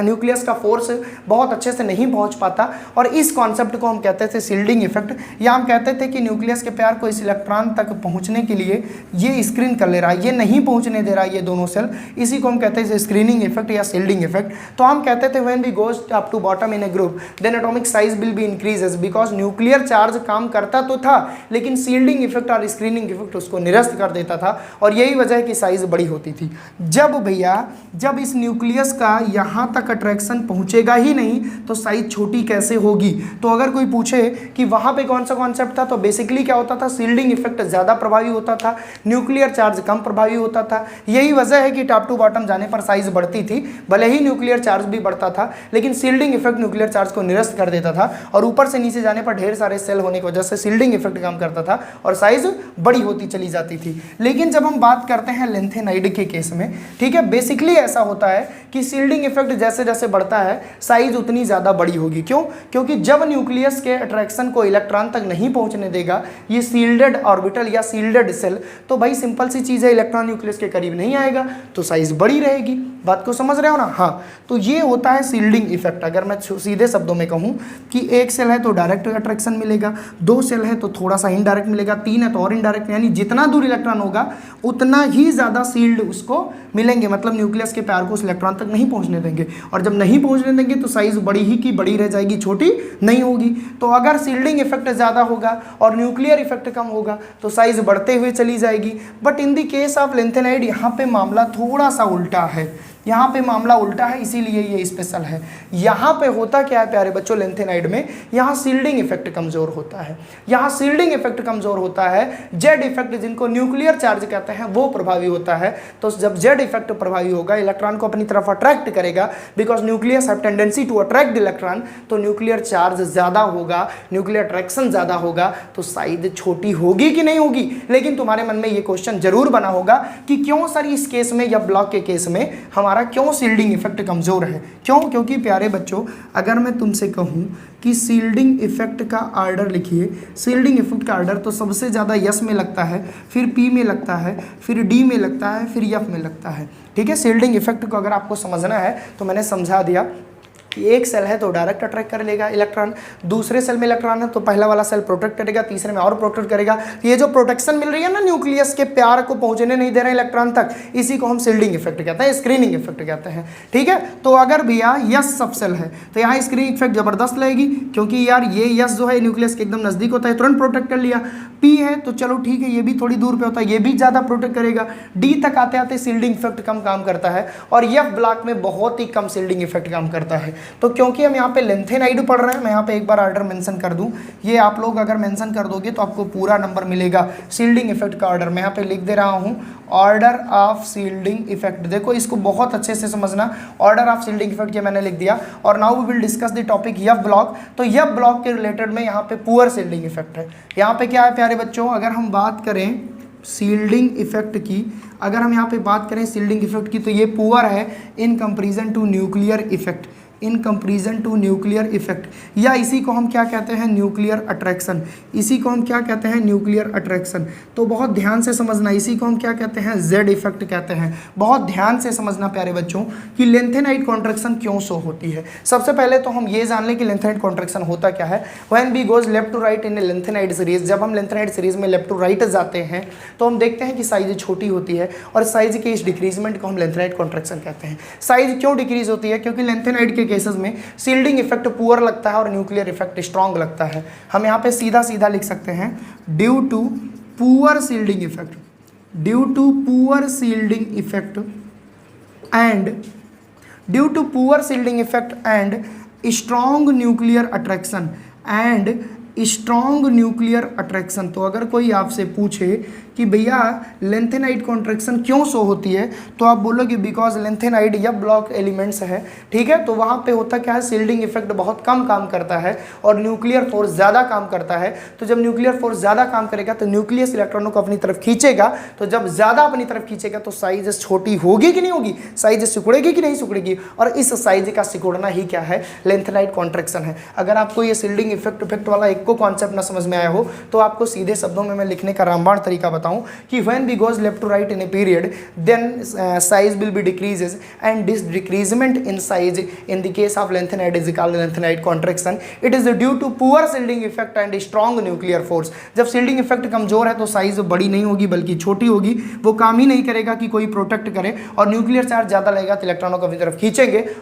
न्यूक्लियस का फोर्स बहुत अच्छे से नहीं पहुँच पाता, और इस कॉन्सेप्ट को हम कहते थे शील्डिंग इफेक्ट। या हम कहते थे कि न्यूक्लियस के प्यार को इस इलेक्ट्रॉन तक पहुँचने के लिए ये स्क्रीन कर ले रहा है, ये नहीं पहुँचने दे रहा है ये दोनों सेल, इसी को हम कहते हैं स्क्रीनिंग इफेक्ट या शील्डिंग इफेक्ट। तो हम कहते थे when we goes up to bottom in a group then atomic size will be increases, because nuclear charge काम करता तो था लेकिन शील्डिंग इफेक्ट और स्क्रीनिंग इफेक्ट उसको निरस्त कर देता था, और यही वजह है कि साइज बड़ी होती थी। जब भैया जब इस न्यूक्लियस का यहाँ तक अट्रैक्शन पहुँचेगा ही नहीं तो साइज छोटी कैसे होगी? तो अगर कोई पूछे कि वहाँ पे कौन सा कॉन्सेप्ट था, तो बेसिकली क्या होता था, शील्डिंग इफेक्ट ज़्यादा प्रभावी होता था, न्यूक्लियर चार्ज कम प्रभावी होता था। यही वजह है कि टॉप टू बॉटम जाने पर साइज बढ़ती थी, भले ही न्यूक्लियर चार्ज भी बढ़ता था लेकिन शील्डिंग इफेक्ट न्यूक्लियर चार्ज को निरस्त कर देता था, और ऊपर से नीचे जाने पर ढेर सारे सेल होने की वजह से शील्डिंग इफेक्ट काम करता था और साइज बड़ी होती चली जाती थी। लेकिन जब हम बात करते हैं लेंथेनाइड के केस में, ठीक है, बेसिकली ऐसा होता है कि शील्डिंग इफेक्ट जैसे जैसे बढ़ता है साइज उतनी ज़्यादा बड़ी होगी। क्यों? क्योंकि जब न्यूक्लियस के अट्रैक्शन को इलेक्ट्रॉन तक नहीं पहुंचने देगा ये शील्डेड ऑर्बिटल या शील्डेड सेल, तो भाई सिंपल सी चीज़ है, इलेक्ट्रॉन न्यूक्लियस के करीब नहीं आएगा तो साइज बड़ी रहेगी। बात को समझ रहे हो ना? हाँ, तो ये होता है शील्डिंग इफेक्ट। अगर मैं सीधे शब्दों में कहूँ कि एक सेल है तो डायरेक्ट अट्रैक्शन मिलेगा, दो सेल है तो थोड़ा सा इनडायरेक्ट मिलेगा, तीन है तो और इनडायरेक्ट, यानी जितना दूर इलेक्ट्रॉन होगा उतना ही ज़्यादा शील्ड उसको मिलेंगे, मतलब न्यूक्लियस के प्यार को उस इलेक्ट्रॉन तक नहीं पहुँचने देंगे, और जब नहीं पहुँचने देंगे तो साइज बड़ी ही की बड़ी रह जाएगी, छोटी नहीं होगी। तो अगर शील्डिंग इफेक्ट ज़्यादा होगा और न्यूक्लियर इफेक्ट कम होगा तो साइज बढ़ते हुए चली जाएगी। But in the case of lanthanide यहाँ पे मामला थोड़ा सा उल्टा है, यहाँ पे मामला उल्टा है, इसीलिए ये स्पेशल है। यहाँ पे होता क्या है प्यारे बच्चों, लेंथेनाइड में यहाँ शील्डिंग इफेक्ट कमज़ोर होता है, यहाँ शील्डिंग इफेक्ट कमज़ोर होता है। जेड इफेक्ट जिनको न्यूक्लियर चार्ज कहते हैं वो प्रभावी होता है। तो जब जेड इफेक्ट प्रभावी होगा, इलेक्ट्रॉन को अपनी तरफ अट्रैक्ट करेगा, because nucleus have tendency to attract electron, तो न्यूक्लियर चार्ज ज़्यादा होगा, न्यूक्लियर अट्रैक्शन ज़्यादा होगा, तो साइज छोटी होगी कि नहीं होगी? लेकिन तुम्हारे मन में ये क्वेश्चन जरूर बना होगा कि क्यों सर इस केस में या ब्लॉक के केस में हमारा क्यों शील्डिंग इफेक्ट कमजोर है? क्यों? क्योंकि प्यारे बच्चों अगर मैं तुमसे कहूं कि शील्डिंग इफेक्ट का आर्डर लिखिए, शील्डिंग इफेक्ट का आर्डर तो सबसे ज़्यादा यस में लगता है, फिर पी में लगता है, फिर डी में लगता है, फिर एफ में लगता है। ठीक है, शील्डिंग इफेक्ट को अगर आपको समझना है तो मैंने समझा दिया कि एक सेल है तो डायरेक्ट अट्रैक्ट कर लेगा इलेक्ट्रॉन, दूसरे सेल में इलेक्ट्रॉन है तो पहला वाला सेल प्रोटेक्ट करेगा, तीसरे में और प्रोटेक्ट करेगा। ये जो प्रोटेक्शन मिल रही है ना न्यूक्लियस के प्यार को पहुंचने नहीं दे रहे इलेक्ट्रॉन तक, इसी को हम शील्डिंग इफेक्ट कहते हैं, स्क्रीनिंग इफेक्ट कहते हैं। ठीक है, तो अगर भैया यस सब सेल है तो यहाँ स्क्रीनिंग इफेक्ट जबरदस्त लगेगी, क्योंकि यार ये यस जो है न्यूक्लियस के एकदम नजदीक होता है, तुरंत प्रोटेक्ट कर लिया। पी है तो चलो ठीक है, ये भी थोड़ी दूर पे होता है, ये भी ज़्यादा प्रोटेक्ट करेगा। डी तक आते आते शील्डिंग इफेक्ट कम काम करता है, और एफ ब्लॉक में बहुत ही कम शील्डिंग इफेक्ट काम करता है। तो क्योंकि हम यहाँ पे लेंथेनाइड पढ़ रहे हैं, मैं यहाँ पे एक बार ऑर्डर मेंशन कर दूं, ये आप लोग अगर मेंशन कर दोगे तो आपको पूरा नंबर मिलेगा शील्डिंग इफेक्ट का ऑर्डर। मैं यहाँ पे लिख दे रहा हूँ ऑर्डर ऑफ शील्डिंग इफेक्ट। देखो इसको बहुत अच्छे से समझना, ऑर्डर ऑफ शील्डिंग इफेक्ट ये मैंने लिख दिया। और now we will discuss the topic f block. तो एफ ब्लॉक के रिलेटेड में यहाँ पे पुअर शील्डिंग इफेक्ट है। यहाँ पे क्या है प्यारे बच्चों, अगर हम बात करें सील्डिंग इफेक्ट की, अगर हम यहाँ पे बात करें सील्डिंग इफेक्ट की, तो ये पुअर है in comparison to nuclear effect, in comparison to nuclear effect, या इसी को हम क्या कहते हैं, न्यूक्लियर अट्रैक्शन, इसी को हम क्या कहते हैं, न्यूक्लियर अट्रैक्शन। तो बहुत ध्यान से समझना, इसी को हम क्या कहते हैं, जेड इफेक्ट कहते हैं। बहुत ध्यान से समझना प्यारे बच्चों कि लेंथेनाइड कॉन्ट्रैक्शन क्यों शो होती है। सबसे पहले तो हम ये जान लें कि लेंथेनाइड कॉन्ट्रैक्शन होता क्या है। When we goes left to right in a lanthanide series, जब हम लेंथेनाइड सीरीज में लेफ्ट टू राइट जाते हैं तो हम देखते हैं कि साइज छोटी होती है, और साइज के इस डिक्रीजमेंट को हम लेंथेनाइड कॉन्ट्रैक्शन कहते हैं। साइज क्यों डिक्रीज होती है, क्योंकि लेंथेनाइड के केसेस में सील्डिंग इफेक्ट पुअर लगता है और न्यूक्लियर इफेक्ट स्ट्रॉन्ग लगता है। हम यहाँ पे सीधा सीधा लिख सकते हैं due to poor shielding effect, due to poor shielding effect and due to poor shielding effect and strong nuclear attraction, and strong nuclear attraction. तो अगर कोई आपसे पूछे कि भैया लेंथेनाइड कॉन्ट्रैक्शन क्यों शो होती है, तो आप बोलोगे बिकॉज लेंथेनाइड या ब्लॉक एलिमेंट्स है, ठीक है। तो वहाँ पे होता क्या है, सील्डिंग इफेक्ट बहुत कम काम करता है और न्यूक्लियर फोर्स ज़्यादा काम करता है। तो जब न्यूक्लियर फोर्स ज़्यादा काम करेगा तो न्यूक्लियस इलेक्ट्रॉनों को अपनी तरफ खींचेगा, तो जब ज़्यादा अपनी तरफ खींचेगा तो साइज छोटी होगी कि नहीं होगी, साइज सिकुड़ेगी कि नहीं सिकुड़ेगी, और इस साइज का सिकुड़ना ही क्या है, लेंथेनाइड कॉन्ट्रैक्शन है। अगर आपको ये सील्डिंग इफेक्ट वाला एक को कॉन्सेप्ट ना समझ में आया हो तो आपको सीधे शब्दों में मैं लिखने का रामबाण तरीका बताऊं कि when we goes left to right in a period then size will be decreases and this decreasement in size in the case of lengthenide is called lengthenide contraction. It is due to poor shielding effect and strong nuclear force. जब shielding effect कमजोर है तो size बड़ी नहीं होगी बल्कि छोटी होगी, वो काम ही नहीं करेगा कि कोई प्रोटेक्ट करे, और न्यूक्लियर चार्ज ज़्यादा लगेगा तो इलेक्ट्रॉनों को अपनी तरफ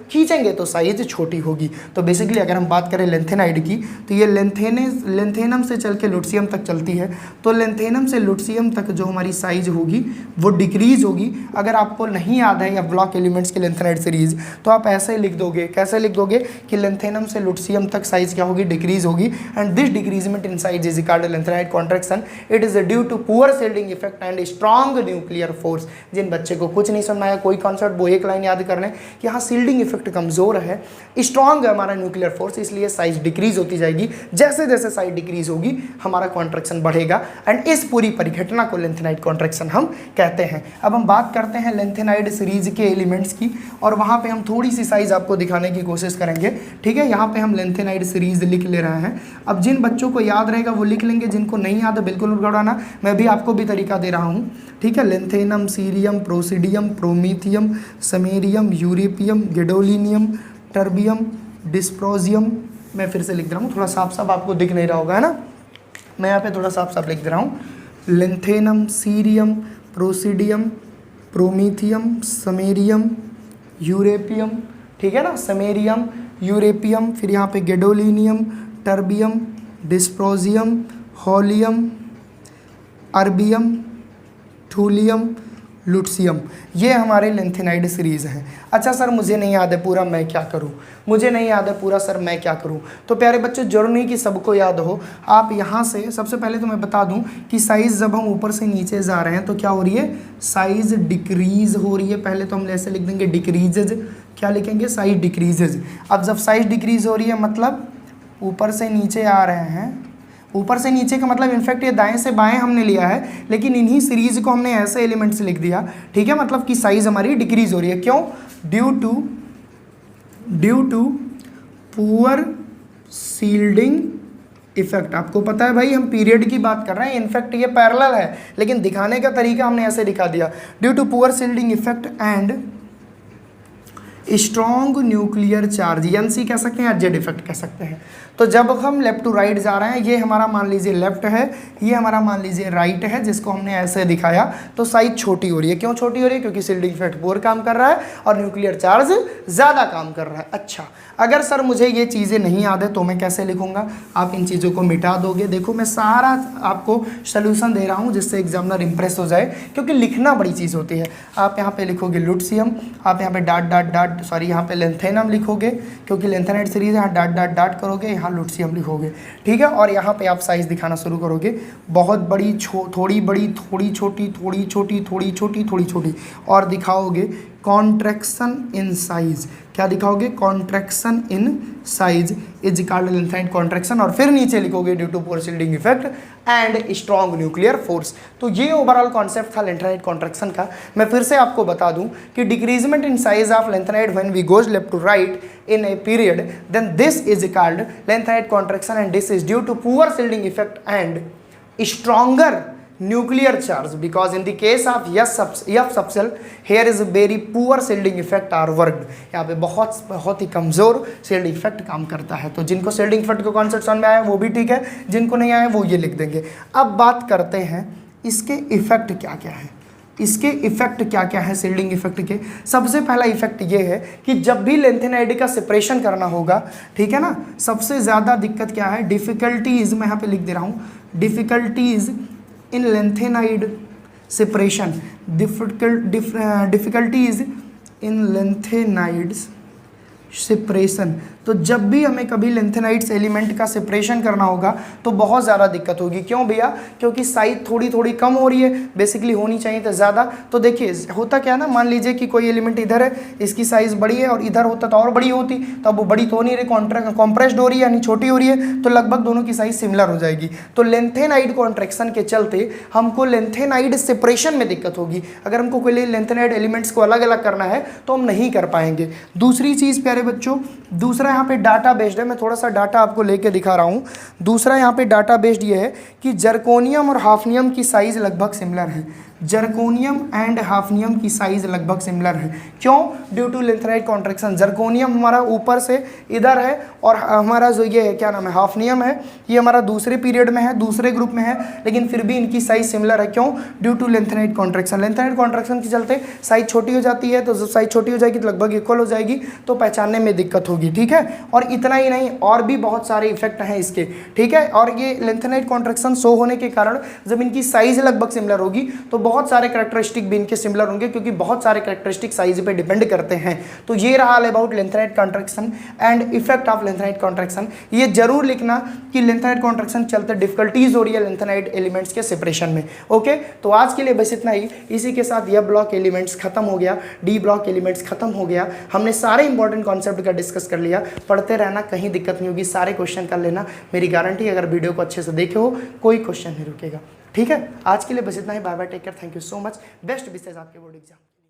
खींचेंगे तो साइज छोटी होगी। तो बेसिकली अगर हम बात करें लेंथेनाइड की तो ये लेंथेनम से चल के लुट्सियम तक चलती है। तो लेंथेनम से लुट्सियम तक जो हमारी साइज होगी वो डिक्रीज होगी। अगर आपको नहीं याद है या ब्लॉक एलिमेंट्स की लेंथेनाइड सीरीज तो आप ऐसे लिख दोगे, कैसे लिख दोगे कि लेंथेनम से लुट्सियम तक साइज क्या होगी, डिक्रीज होगी, and this decreasement in size is called lanthanide contraction. It is due to poor shielding effect and strong nuclear force. जिन बच्चे को कुछ नहीं समझ आया कोई कॉन्सेप्ट, वो एक लाइन याद कर लें कि हाँ शील्डिंग इफेक्ट कमजोर है, स्ट्रॉन्ग है हमारा न्यूक्लियर फोर्स, इसलिए साइज डिक्रीज होती जाएगी। जैसे जैसे साइज डिक्रीज होगी हमारा कॉन्ट्रैक्शन बढ़ेगा, एंड इस पूरी परिघटना को लेंथेनाइड कॉन्ट्रैक्शन हम कहते हैं। अब हम बात करते हैं लेंथेनाइड सीरीज के एलिमेंट्स की, और वहाँ पे हम थोड़ी सी साइज आपको दिखाने की कोशिश करेंगे, ठीक है। यहाँ पे हम लेंथेनाइड सीरीज लिख ले रहे हैं। अब जिन बच्चों को याद रहेगा वो लिख लेंगे, जिनको नहीं याद है बिल्कुल मत घबराना, मैं भी आपको भी तरीका दे रहा हूँ, ठीक है। Lanthanum, cerium, praseodymium, promethium, samarium, europium, gadolinium, terbium, dysprosium. मैं फिर से लिख दे रहा हूँ, थोड़ा साफ साफ आपको दिख नहीं रहा होगा, है ना। मैं यहाँ पे थोड़ा साफ साफ लिख दे रहा हूँ, lanthanum, cerium, praseodymium, promethium, samarium, यूरेपियम, ठीक है ना, समेरियम, यूरेपियम, फिर यहाँ पे गेडोलिनियम, टर्बियम, डिस्प्रोजियम, हॉलियम, अर्बियम, थूलियम, लुट्सियम। ये हमारे लेंथेनाइड सीरीज़ हैं। अच्छा सर मुझे नहीं याद है पूरा, मैं क्या करूं, मुझे नहीं याद है पूरा सर मैं क्या करूं। तो प्यारे बच्चों जरूरी नहीं कि सबको याद हो। आप यहाँ से सबसे पहले तो मैं बता दूं कि साइज़ जब हम ऊपर से नीचे जा रहे हैं तो क्या हो रही है, साइज़ डिक्रीज़ हो रही है। पहले तो हम ऐसे लिख देंगे डिक्रीजेज, क्या लिखेंगे, साइज डिक्रीजेज। अब जब साइज डिक्रीज़ हो रही है मतलब ऊपर से नीचे आ रहे हैं, ऊपर से नीचे का मतलब इनफैक्ट ये दाएं से बाएं हमने लिया है, लेकिन इन्हीं सीरीज को हमने ऐसे एलिमेंट से लिख दिया, ठीक है। मतलब कि साइज हमारी डिक्रीज हो रही है, क्यों, due to poor shielding effect. आपको पता है भाई हम पीरियड की बात कर रहे हैं, इनफैक्ट ये पैरेलल है लेकिन दिखाने का तरीका हमने ऐसे दिखा दिया, due to poor shielding effect and strong nuclear charge, NC कह सकते हैं या जेड इफेक्ट कह सकते हैं। तो जब हम लेफ्ट टू राइट जा रहे हैं, ये हमारा मान लीजिए लेफ्ट है, ये हमारा मान लीजिए राइट है, जिसको हमने ऐसे दिखाया, तो साइज छोटी हो रही है। क्यों छोटी हो रही है, क्योंकि शील्डिंग इफेक्ट पुअर काम कर रहा है और न्यूक्लियर चार्ज ज़्यादा काम कर रहा है। अच्छा अगर सर मुझे ये चीज़ें नहीं याद है तो मैं कैसे लिखूंगा, आप इन चीज़ों को मिटा दोगे। देखो मैं सारा आपको सोल्यूशन दे रहा हूँ जिससे एग्जामिनर इंप्रेस हो जाए, क्योंकि लिखना बड़ी चीज़ होती है। आप यहाँ पे लिखोगे लुट्सियम, आप यहाँ पे यहाँ पे लेंथेनम लिखोगे क्योंकि लेंथेनाइड सीरीज है, यहाँ डाट करोगे, यहाँ लुट्सियम लिखोगे, ठीक है। और यहाँ पे आप साइज दिखाना शुरू करोगे, बहुत बड़ी, थोड़ी बड़ी, थोड़ी छोटी, थोड़ी छोटी, थोड़ी छोटी, थोड़ी छोटी, और दिखाओगे कॉन्ट्रैक्शन इन साइज। क्या क्या दिखाओगे, contraction in size is called lanthanide contraction, और फिर नीचे लिखोगे due to poor shielding effect and strong nuclear force. तो ये ओवरऑल कॉन्सेप्ट था लेंथेनाइड कॉन्ट्रैक्शन का। मैं फिर से आपको बता दूं कि decreasement in size of lanthanide when we goes left to right in a period, then this is called lengthenide contraction, and this is due to poor shielding effect and stronger nuclear charge, because in the case of F subshell here is a very poor shielding effect are worked। यहाँ पे बहुत ही कमज़ोर shielding effect काम करता है। तो जिनको shielding effect का कॉन्सेप्ट समझ में आया वो भी ठीक है, जिनको नहीं आया वो ये लिख देंगे। अब बात करते हैं इसके इफेक्ट क्या क्या है, इसके इफेक्ट क्या क्या है शील्डिंग इफेक्ट के। सबसे पहला इफेक्ट ये है कि जब भी लेंथेनाइड का सेपरेशन करना होगा, ठीक है ना, सबसे ज़्यादा दिक्कत क्या है, डिफ़िकल्टीज, मैं यहाँ पे लिख दे रहा हूँ, डिफ़िकल्टीज इन लेंथेनाइड सेपरेशन, डिफ़िकल्टीज इन लेंथेनाइड्स सेपरेशन। तो जब भी हमें कभी लेंथेनाइड्स एलिमेंट का सेपरेशन करना होगा तो बहुत ज़्यादा दिक्कत होगी। क्यों भैया, क्योंकि साइज थोड़ी थोड़ी कम हो रही है, बेसिकली होनी चाहिए तो ज़्यादा। तो देखिए होता क्या है ना, मान लीजिए कि कोई एलिमेंट इधर है, इसकी साइज़ बड़ी है और इधर होता तो और बड़ी होती, तो अब वो बड़ी तो नहीं रही, कॉम्प्रेस्ड हो रही है यानी छोटी हो रही है, तो लगभग दोनों की साइज़ सिमिलर हो जाएगी। तो लेंथेनाइड कॉन्ट्रैक्शन के चलते हमको लेंथेनाइड सेपरेशन में दिक्कत होगी। अगर हमको कोई लेंथेनाइड एलिमेंट्स को अलग अलग करना है तो हम नहीं कर पाएंगे। दूसरी चीज़ प्यारे बच्चों, दूसरा यहाँ पे डाटा बेस्ड है, मैं थोड़ा सा डाटा आपको लेके दिखा रहा हूँ। दूसरा यहाँ पे डाटा बेस्ड ये है कि जर्कोनियम और हाफनियम की साइज़ लगभग सिमिलर है, जर्कोनियम एंड हाफनियम की साइज़ लगभग सिमिलर है। क्यों, due to lanthanide contraction. Zirconium हमारा ऊपर से इधर है और हमारा जो ये है क्या नाम है, हाफनियम है, ये हमारा दूसरे पीरियड में है, दूसरे ग्रुप में है, लेकिन फिर भी इनकी साइज़ सिमिलर है। क्यों, due to lanthanide contraction. Lanthanide contraction के चलते साइज़ छोटी हो जाती है, तो जब साइज़ छोटी हो जाएगी तो लगभग इक्वल हो जाएगी, तो पहचानने में दिक्कत होगी। ठीक है, और इतना ही नहीं, और भी बहुत सारे इफेक्ट हैं इसके। ठीक है, और ये लेंथेनाइड कॉन्ट्रैक्शन शो होने के कारण जब इनकी साइज़ लगभग सिमिलर होगी तो बहुत सारे कैरेक्टरिस्टिक भी इनके सिमिलर होंगे, क्योंकि बहुत सारे कैरेक्टरिस्टिक साइज पे डिपेंड करते हैं। तो ये रहा all about lanthanide contraction and effect of lanthanide contraction. ये जरूर लिखना कि लेंथेनाइड कॉन्ट्रैक्शन चलते डिफिकल्टीज हो रही है लेंथेनाइड एलिमेंट्स के सेपरेशन में। ओके, तो आज के लिए बस इतना ही। इसी के साथ यह ब्लॉक एलिमेंट्स खत्म हो गया, डी ब्लॉक एलिमेंट्स खत्म हो गया। हमने सारे इंपॉर्टेंट कॉन्सेप्ट का डिस्कस कर लिया। पढ़ते रहना, कहीं दिक्कत नहीं होगी, सारे क्वेश्चन कर लेना, मेरी गारंटी। अगर वीडियो को अच्छे से देखे हो कोई क्वेश्चन नहीं रुकेगा। ठीक है, आज के लिए बस इतना ही। Bye bye, take care, thank you so much, best wishes आपके बोर्ड एग्जाम।